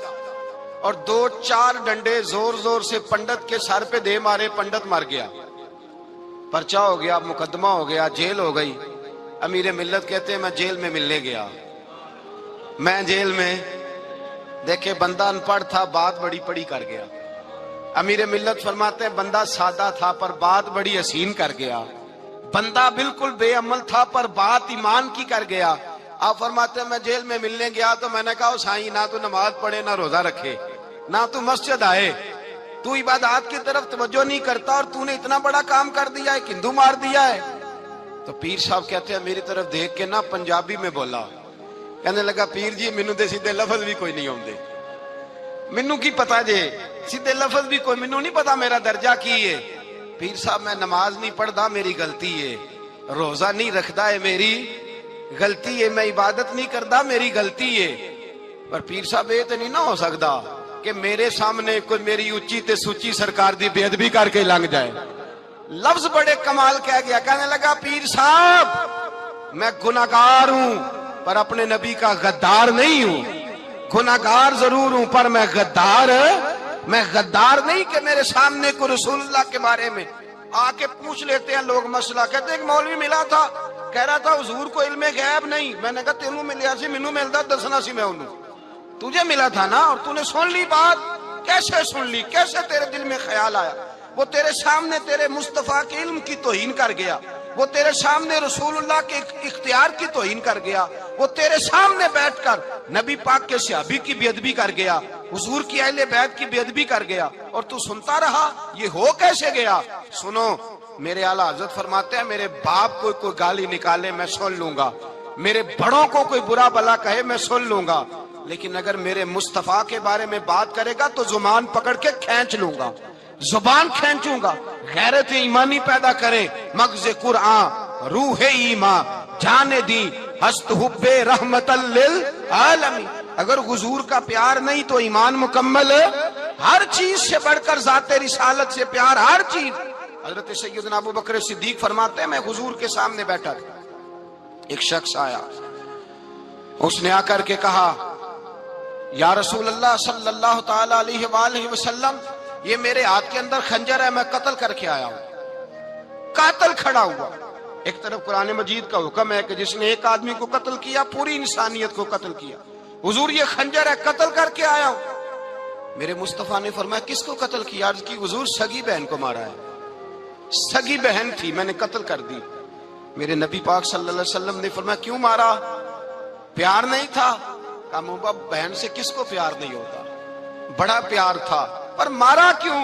اور 2-4 ڈنڈے زور زور سے پنڈت کے سر پہ دے مارے، پنڈت مر گیا، پرچہ ہو گیا، مقدمہ ہو گیا، جیل ہو گئی۔ امیر ملت کہتے ہیں میں جیل میں ملنے گیا، میں جیل میں، دیکھے بندہ ان پڑھ تھا، بات بڑی پڑی کر گیا۔ امیر ملت فرماتے ہیں بندہ سادہ تھا پر بات بڑی حسین کر گیا، بندہ بالکل بے عمل تھا پر بات ایمان کی کر گیا۔ آپ فرماتے ہیں میں جیل میں ملنے گیا تو میں نے کہا سائیں نہ تو نماز پڑھے نہ روزہ رکھے نہ تو مسجد آئے، تو عبادات کی طرف توجہ نہیں کرتا اور تو نے اتنا بڑا کام کر دیا ہے، ہندو مار دیا ہے۔ تو پیر صاحب کہتے ہیں میری طرف دیکھ کے نا پنجابی میں بولا، کہنے لگا پیر جی مینوں دے سیدھے لفظ بھی کوئی نہیں آندے، مینوں کی پتا جے سیدھے لفظ بھی کوئی، مینوں نہیں پتا میرا درجہ کی ہے۔ پیر صاحب میں نماز نہیں پڑھدا میری غلطی ہے، روزہ نہیں رکھدا ہے میری غلطی ہے، میں عبادت نہیں کردا میری غلطی ہے، پر پیر صاحب یہ تو نہیں نہ ہو سکدا کہ میرے سامنے کوئی میری اونچی تے سچی سرکار دی بے ادبی کر کے لنگ جائے۔ لفظ بڑے کمال کہہ گیا، کہنے لگا پیر صاحب میں گناہگار ہوں پر اپنے نبی کا غدار نہیں ہوں، گناہگار ضرور ہوں پر میں غدار نہیں کہ میرے سامنے کو رسول اللہ کے بارے میں آ کے پوچھ لیتے ہیں لوگ مسئلہ۔ کہتے ہیں ایک مولوی ملا تھا، کہہ رہا تھا حضور کو علم غیب نہیں، میں نے کہا تینوں ملیا سی مینوں ملدا دسنا سی، میں انہوں تجھے ملا تھا نا اور تو نے سن لی بات، کیسے سن لی، کیسے تیرے دل میں خیال آیا؟ وہ تیرے سامنے تیرے مصطفیٰ کے علم کی توہین کر گیا، وہ تیرے سامنے رسول اللہ کے اختیار کی توہین کر گیا، وہ تیرے سامنے بیٹھ کر نبی پاک کے صحابی کی بے ادبی کر گیا، حضور کی اہل بیت کی بے ادبی کر گیا، اور تو سنتا رہا، یہ ہو کیسے گیا؟ سنو میرے اعلیٰ حضرت فرماتے ہیں میرے باپ کو کوئی گالی نکالے میں سن لوں گا، میرے بڑوں کو کوئی برا بلا کہے میں سن لوں گا، لیکن اگر میرے مصطفیٰ کے بارے میں بات کرے گا تو زبان پکڑ کے کھینچ لوں گا، زبان کھینچوں گا۔ غیرت ایمانی پیدا کرے مغز قرآن روح ایمان جان دی ہست حب رحمت للعالمین۔ اگر حضور کا پیار نہیں تو ایمان مکمل، ہر چیز سے بڑھ کر ذات رسالت سے پیار، ہر چیز۔ حضرت سیدنا ابو بکر صدیق فرماتے ہیں میں حضور کے سامنے بیٹھا تھا، ایک شخص آیا، اس نے آ کر کے کہا یا رسول اللہ صلی اللہ تعالی علیہ وآلہ وسلم یہ میرے ہاتھ کے اندر خنجر ہے، میں قتل کر کے آیا ہوں۔ قاتل کھڑا ہوا، ایک طرف قرآن مجید کا حکم ہے کہ جس نے ایک آدمی کو قتل کیا پوری انسانیت کو قتل کیا، حضور یہ خنجر ہے قتل کر کے آیا ہوں۔ میرے مصطفیٰ نے فرمایا کس کو قتل کیا؟ عرض کی حضور سگی بہن کو مارا ہے، سگی بہن تھی میں نے قتل کر دی۔ میرے نبی پاک صلی اللہ علیہ وسلم نے فرمایا کیوں مارا؟ پیار نہیں تھا؟ کہا محبوبہ بہن سے کس کو پیار نہیں ہوتا، بڑا پیار تھا پر مارا کیوں؟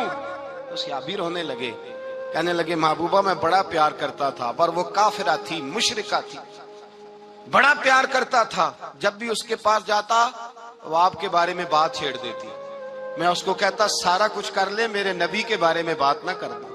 تو صحابی رونے لگے، کہنے لگے محبوبہ میں بڑا پیار کرتا تھا پر وہ کافرہ تھی، مشرکہ تھی، بڑا پیار کرتا تھا، جب بھی اس کے پاس جاتا وہ آپ کے بارے میں بات چھیڑ دیتی، میں اس کو کہتا سارا کچھ کر لے میرے نبی کے بارے میں بات نہ کرنا،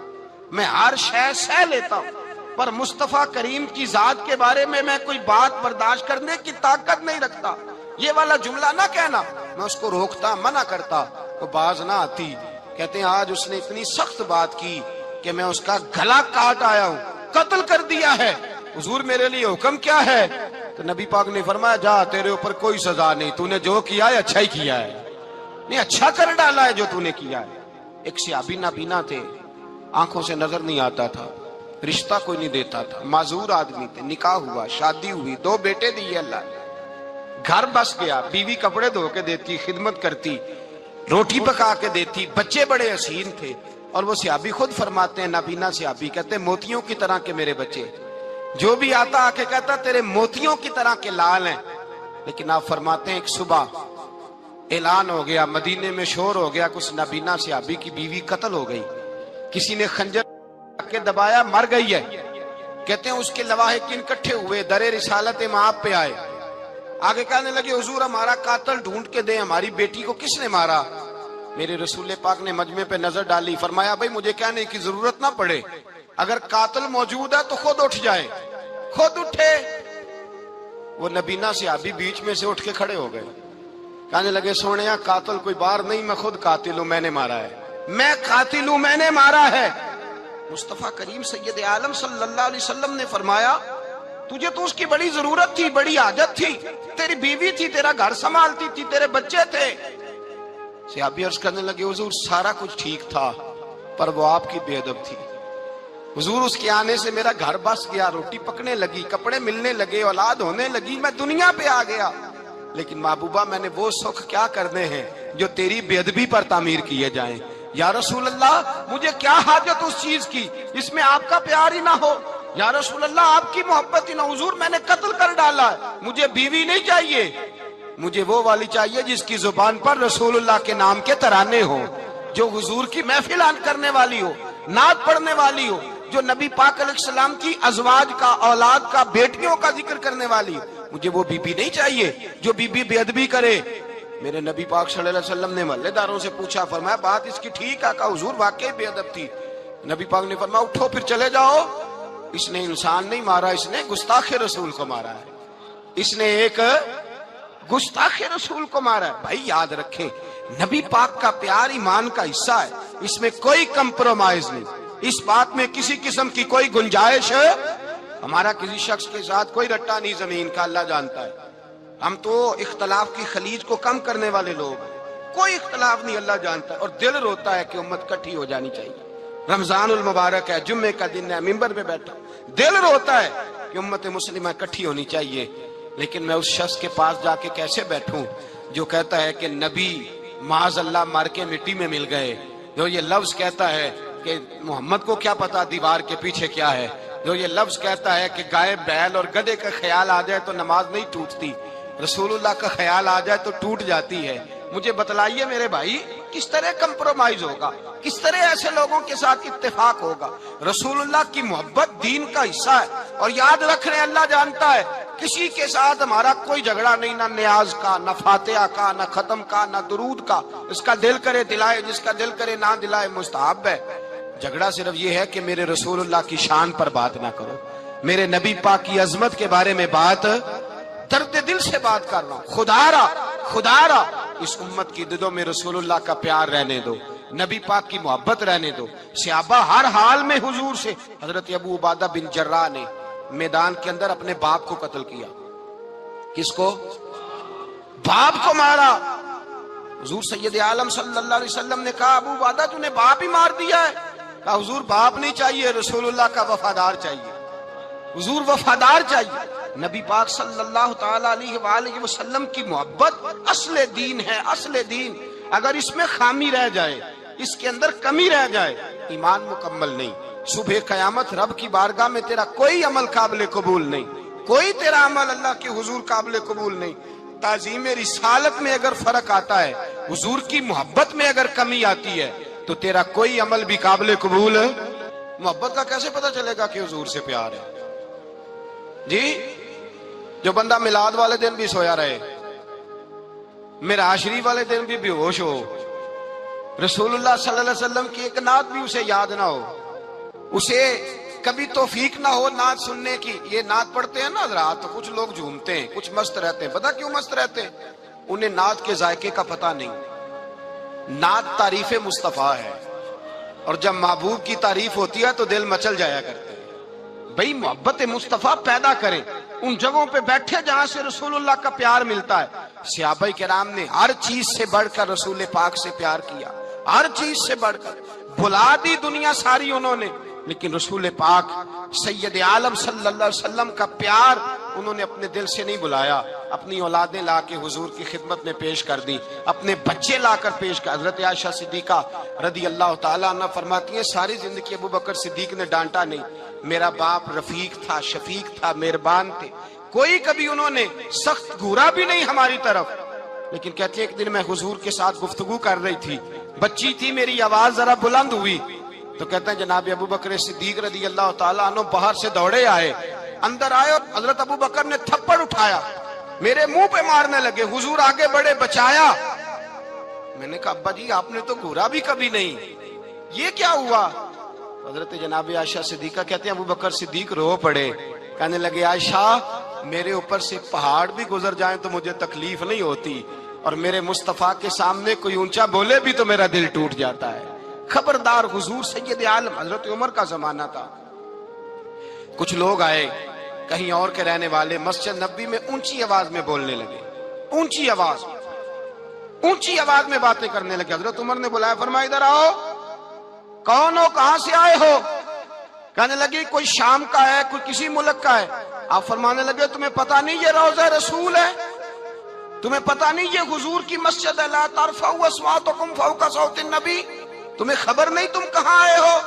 میں ہر شے سہ لیتا ہوں پر مصطفیٰ کریم کی ذات کے بارے میں کوئی بات برداشت کرنے کی طاقت نہیں رکھتا، یہ والا جملہ نہ کہنا۔ میں اس کو روکتا، منع کرتا، وہ باز نہ آتی۔ کہتے ہیں آج اس نے اتنی سخت بات کی کہ میں اس کا گلا کاٹ آیا ہوں، قتل کر دیا ہے۔ حضور میرے لیے حکم کیا ہے؟ تو نبی پاک نے فرمایا جا تیرے اوپر کوئی سزا نہیں، تو نے جو کیا ہے اچھا ہی کیا ہے، نے اچھا کر ڈالا ہے جو تو نے کیا ہے۔ ایک صحابی نابینا تھے، آنکھوں سے نظر نہیں آتا تھا، رشتہ کوئی نہیں دیتا تھا، معذور آدمی تھے، نکاح ہوا، شادی ہوئی، 2 بیٹے دیے اللہ نے، گھر بس گیا، بیوی کپڑے دھو کے دیتی، خدمت کرتی، روٹی پکا کے دیتی، بچے بڑے حسین تھے، اور وہ صحابی خود فرماتے ہیں، نابینا صحابی کہتے ہیں موتیوں کی طرح کے میرے بچے، جو بھی آتا آ کے کہتا تیرے موتیوں کی طرح کے لال ہیں۔ لیکن آپ فرماتے ہیں ایک صبح اعلان ہو گیا، مدینے میں شور ہو گیا، کچھ نابینا صحابی کی بیوی قتل ہو گئی، کسی نے خنجر کے دبایا، مر گئی ہے۔ کہتے ہیں اس کے لواحقین اکٹھے ہوئے، در رسالت مآب پہ آئے، آگے کہنے لگے حضور ہمارا قاتل ڈھونڈ کے دیں، ہماری بیٹی کو کس نے مارا؟ میرے رسول پاک نے مجمع پہ نظر ڈالی، فرمایا بھائی مجھے کہنے کی ضرورت نہ پڑے، اگر قاتل موجود ہے تو خود اٹھ جائے۔ خود اٹھے، وہ نبینا صحابی بیچ میں سے اٹھ کے کھڑے ہو گئے، کہنے لگے سونیا قاتل کوئی بار نہیں، میں خود قاتل ہوں، میں نے مارا ہے، میں قاتل ہوں، میں نے مارا ہے۔ مصطفیٰ کریم سید عالم صلی اللہ علیہ وسلم نے فرمایا تجھے تو اس کی بڑی ضرورت تھی، بڑی حاجت تھی، تیری بیوی تھی، تیرا گھر سنبھالتی تھی، تیرے بچے تھے۔ صحابی عرض کرنے لگے حضور سارا کچھ ٹھیک تھا پر وہ آپ کی بے ادب تھی، حضور اس کے آنے سے میرا گھر بس گیا، روٹی پکنے لگی، کپڑے ملنے لگے، اولاد ہونے لگی، میں دنیا پہ آ گیا، لیکن محبوبہ میں نے وہ سکھ کیا کرنے ہیں جو تیری بے ادبی پر تعمیر کیے جائیں۔ یا رسول اللہ مجھے کیا حاجت اس چیز کی جس میں آپ کا پیار ہی نہ ہو، یا رسول اللہ آپ کی محبت ہی نہ، حضور میں نے قتل کر ڈالا، مجھے بیوی نہیں چاہیے، مجھے وہ والی چاہیے جس کی زبان پر رسول اللہ کے نام کے ترانے ہو، جو حضور کی محفل آن کرنے والی ہو، نعت پڑھنے والی ہو، جو نبی پاک علیہ السلام کی ازواج کا، اولاد کا، بیٹیوں کا ذکر کرنے والی ہو، مجھے وہ بی بی نہیں چاہیے جو بی بی بے ادبی کرے۔ میرے نبی پاک صلی اللہ علیہ وسلم نے محلے داروں سے پوچھا، فرمایا بات اس کی ٹھیک ہے؟ کہا حضور واقعی بے ادب تھی۔ نبی پاک نے فرمایا اٹھو پھر چلے جاؤ، اس نے انسان نہیں مارا، اس نے گستاخ رسول کو مارا ہے، اس نے ایک گستاخ رسول کو مارا ہے۔ بھائی یاد رکھیں نبی پاک کا پیار ایمان کا حصہ ہے، اس میں کوئی کمپرومائز نہیں، اس بات میں کسی قسم کی کوئی گنجائش ہے، ہمارا کسی شخص کے ساتھ کوئی رٹا نہیں زمین کا، اللہ جانتا ہے، ہم تو اختلاف کی خلیج کو کم کرنے والے لوگ ہیں، کوئی اختلاف نہیں، اللہ جانتا ہے، اور دل روتا ہے کہ امت کٹھی ہو جانی چاہیے۔ رمضان المبارک ہے، جمعے کا دن ہے، منبر پہ بیٹھا، دل روتا ہے کہ امت مسلمہ کٹھی ہونی چاہیے، لیکن میں اس شخص کے پاس جا کے کیسے بیٹھوں جو کہتا ہے کہ نبی معاذ اللہ مر کے مٹی میں مل گئے، جو یہ لفظ کہتا ہے کہ محمد کو کیا پتا دیوار کے پیچھے کیا ہے، جو یہ لفظ کہتا ہے کہ گائے بیل اور گدھے کا خیال آ جائے تو نماز نہیں ٹوٹتی، رسول اللہ کا خیال آ جائے تو ٹوٹ جاتی ہے۔ مجھے بتلائیے میرے بھائی کس طرح کمپرومائز ہوگا، کس طرح ایسے لوگوں کے ساتھ اتفاق ہوگا؟ رسول اللہ کی محبت دین کا حصہ ہے، اور یاد رکھ رہے ہیں اللہ جانتا ہے کسی کے ساتھ ہمارا کوئی جھگڑا نہیں، نہ نیاز کا، نہ فاتحہ کا، نہ ختم کا، نہ درود کا، اس کا دل کرے دلائے، جس کا دل کرے نہ دلائے، مستحب ہے۔ جھگڑا صرف یہ ہے کہ میرے رسول اللہ کی شان پر بات نہ کرو، میرے نبی پاک کی عظمت کے بارے میں بات، درد دل سے بات کر رہا ہوں، خدا را اس امت کی دلوں میں رسول اللہ کا پیار رہنے دو، نبی پاک کی محبت رہنے دو۔ صحابہ ہر حال میں حضور سے، حضرت ابو عبادہ بن جراح نے میدان کے اندر اپنے باپ کو قتل کیا، کس کو؟ باپ کو مارا۔ حضور سید عالم صلی اللہ علیہ وسلم نے کہا ابو عبادہ تو نے باپ ہی مار دیا ہے؟ کہا حضور باپ نہیں چاہیے، رسول اللہ کا وفادار چاہیے، حضور وفادار چاہیے۔ نبی پاک صلی اللہ تعالی علیہ وآلہ وسلم کی محبت اصل دین ہے، اصل دین۔ اگر اس میں خامی رہ جائے، اس کے اندر کمی رہ جائے، ایمان مکمل نہیں۔ صبح قیامت رب کی بارگاہ میں تیرا کوئی عمل قابل قبول نہیں، کوئی تیرا عمل اللہ کے حضور قابل قبول نہیں۔ تعظیم رسالت میں اگر فرق آتا ہے، حضور کی محبت میں اگر کمی آتی ہے، تو تیرا کوئی عمل بھی قابل قبول ہے۔ محبت کا کیسے پتہ چلے گا کہ حضور سے پیار ہے؟ جی جو بندہ میلاد والے دن بھی سویا رہے، معراج شریف والے دن بھی بے ہوش ہو، رسول اللہ صلی اللہ علیہ وسلم کی ایک نعت بھی اسے یاد نہ ہو، اسے کبھی توفیق نہ ہو نعت سننے کی۔ یہ نعت پڑھتے ہیں نا حضرات تو کچھ لوگ جھومتے ہیں، کچھ مست رہتے ہیں۔ پتہ کیوں مست رہتے ہیں؟ انہیں نعت کے ذائقے کا پتہ نہیں۔ نعت تعریف مصطفیٰ ہے، اور جب محبوب کی تعریف ہوتی ہے تو دل مچل جایا کرتے ہیں۔ بھئی محبت مصطفیٰ پیدا کریں، ان جگہوں پہ بیٹھے جہاں سے رسول اللہ کا پیار ملتا ہے، صحابہ کرام نے ہر چیز سے بڑھ کر رسول پاک سے پیار کیا، ہر چیز سے بڑھ کر بھلا دی دنیا ساری انہوں نے، لیکن رسول پاک سید عالم صلی اللہ علیہ وسلم کا پیار انہوں نے اپنے دل سے نہیں بلایا، اپنی اولادیں لا کے حضور کی خدمت میں پیش کر دی، اپنے بچے لا کر پیش کر۔ حضرت عائشہ صدیقہ رضی اللہ تعالیٰ عنہ فرماتی ہیں ساری زندگی ابو بکر صدیق نے ڈانٹا نہیں، میرا باپ رفیق تھا، شفیق تھا، مہربان تھے، کوئی کبھی انہوں نے سخت گھورا بھی نہیں ہماری طرف۔ لیکن کہتے ہیں ایک دن میں حضور کے ساتھ گفتگو کر رہی تھی، بچی تھی، میری آواز ذرا بلند ہوئی تو کہتے ہیں جناب ابو بکر صدیق رضی اللہ تعالیٰ عنہ باہر سے دوڑے آئے، اندر آئے اور حضرت ابو بکر نے تھپڑ اٹھایا، میرے منہ پہ مارنے لگے، حضور آگے بڑھے، بچایا۔ میں نے کہا ابا جی آپ نے تو گھورا بھی کبھی نہیں، یہ کیا ہوا؟ حضرت جناب عائشہ صدیقہ کہتے ہیں ابو بکر صدیق رو پڑے، کہنے لگے عائشہ میرے اوپر سے پہاڑ بھی گزر جائیں تو مجھے تکلیف نہیں ہوتی، اور میرے مصطفیٰ کے سامنے کوئی اونچا بولے بھی تو میرا دل ٹوٹ جاتا ہے۔ خبردار، حضور سید عالم، حضرت عمر کا زمانہ تھا، کچھ لوگ آئے کہیں اور کے رہنے والے، مسجد نبوی میں اونچی آواز میں بولنے لگے، اونچی آواز میں باتیں کرنے لگے۔ حضرت عمر نے بلایا، فرمایا ادھر آؤ، کون ہو، کہاں سے آئے ہو؟ کہنے لگے کوئی شام کا ہے، کوئی کسی ملک کا ہے۔ آپ فرمانے لگے تمہیں پتا نہیں یہ روضہ رسول ہے؟ تمہیں پتا نہیں یہ حضور کی مسجد ہے؟ لا ترفعوا اصواتکم فوق صوت النبی، تمہیں خبر نہیں تم کہاں آئے ہو؟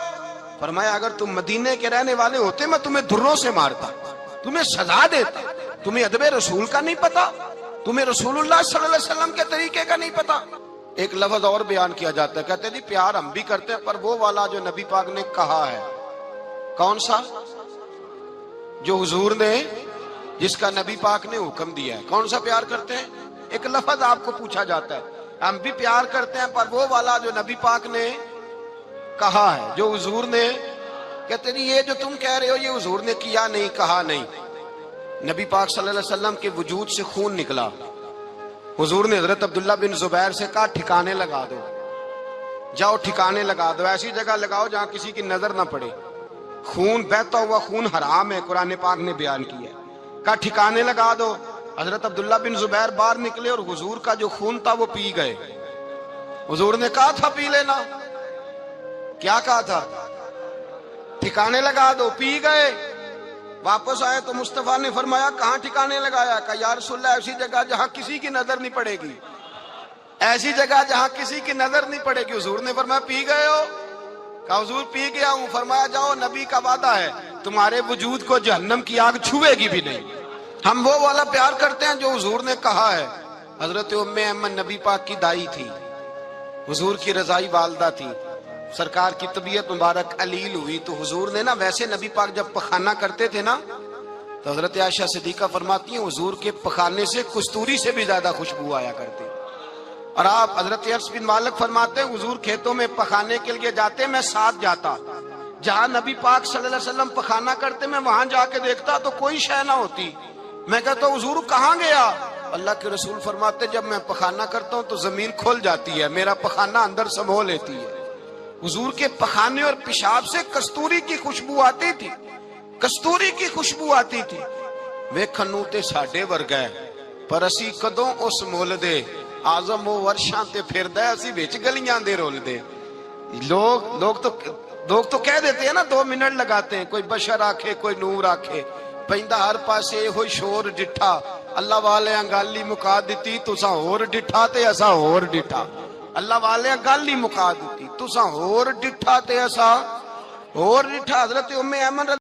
فرمایا اگر تم مدینے کے رہنے والے ہوتے میں تمہیں دروں سے مارتا، تمہیں سزا دیتا۔ تمہیں ادب رسول کا نہیں پتا، تمہیں رسول اللہ صلی اللہ علیہ وسلم کے طریقے کا نہیں پتا۔ ایک لفظ اور بیان کیا جاتا ہے، کہتے ہیں جی پیار ہم بھی کرتے ہیں پر وہ والا جو نبی پاک نے کہا ہے۔ کون سا؟ جو حضور نے، جس کا نبی پاک نے حکم دیا ہے۔ کون سا پیار کرتے ہیں؟ ایک لفظ آپ کو پوچھا جاتا ہے، ہم بھی پیار کرتے ہیں پر وہ والا جو نبی پاک نے کہا ہے، جو حضور نے۔ کہتے ہیں یہ جو تم کہہ رہے ہو یہ حضور نے کیا نہیں، کہا نہیں۔ نبی پاک صلی اللہ علیہ وسلم کے وجود سے خون نکلا، حضور نے حضرت عبداللہ بن زبیر سے کہا ٹھکانے لگا دو، جاؤ ٹھکانے لگا دو، ایسی جگہ لگاؤ جہاں کسی کی نظر نہ پڑے، خون بہتا ہوا خون حرام ہے، قرآن پاک نے بیان کیا ہے۔ کہا ٹھکانے لگا دو۔ حضرت عبداللہ بن زبیر باہر نکلے اور حضور کا جو خون تھا وہ پی گئے۔ حضور نے کہا تھا پی لینا، کیا کہا تھا؟ ٹھکانے لگا دو، پی گئے۔ واپس آئے تو مصطفیٰ نے فرمایا کہاں ٹھکانے لگایا؟ کہا یا رسول اللہ ایسی جگہ جہاں کسی کی نظر نہیں پڑے گی، ایسی جگہ جہاں کسی کی نظر نہیں پڑے گی۔ حضور نے فرمایا پی گئے ہو؟ کہا حضور پی گیا ہوں۔ فرمایا جاؤ نبی کا وعدہ ہے تمہارے وجود کو جہنم کی آگ چھوئے گی بھی نہیں۔ ہم وہ والا پیار کرتے ہیں جو حضور نے کہا ہے۔ حضرت ام ایمن نبی پاک کی دائی تھی، حضور کی رضائی والدہ تھی، سرکار کی طبیعت مبارک علیل ہوئی تو حضور نے نا، ویسے نبی پاک جب پخانہ کرتے تھے نا تو حضرت عائشہ صدیقہ فرماتی ہیں حضور کے پخانے سے کستوری سے بھی زیادہ خوشبو آیا کرتی۔ اور آپ حضرت انس بن مالک فرماتے ہیں حضور کھیتوں میں پخانے کے لیے جاتے، میں ساتھ جاتا، جہاں نبی پاک صلی اللہ علیہ وسلم پخانہ کرتے میں وہاں جا کے دیکھتا تو کوئی شے نہ ہوتی۔ میں کہتا ہوں حضور کہاں گیا؟ اللہ کے رسول فرماتے جب میں پخانہ کرتا ہوں تو زمین کھل جاتی ہے، میرا پخانہ اندر سمو لیتی ہے۔ حضور کے پخانے اور پیشاب سے کستوری کی خوشبو آتی تھی، کستوری کی خوشبو آتی تھی۔ ویکھنوں تے ساڈے ورگا ہے پر اسی کدوں اس مول دے، آزم و ورشاں تے پھردا ہے اسی وچ گلیاں دے رول دے۔ لوگ تو کہہ دیتے ہیں نا 2 منٹ لگاتے ہیں، کوئی بشر آکھے کوئی نور آکھے، پیندا ہر پاسے ہوئی شور ڈٹھا، اللہ والے گل ہی مکا دیتی تساں ہور ڈٹھا تے اساں ہور ڈٹھا۔ اللہ والے گل ہی مکا دیتی تساں ہور ڈٹھا تے اساں ہور ڈٹھا۔ حضرت ام ایمن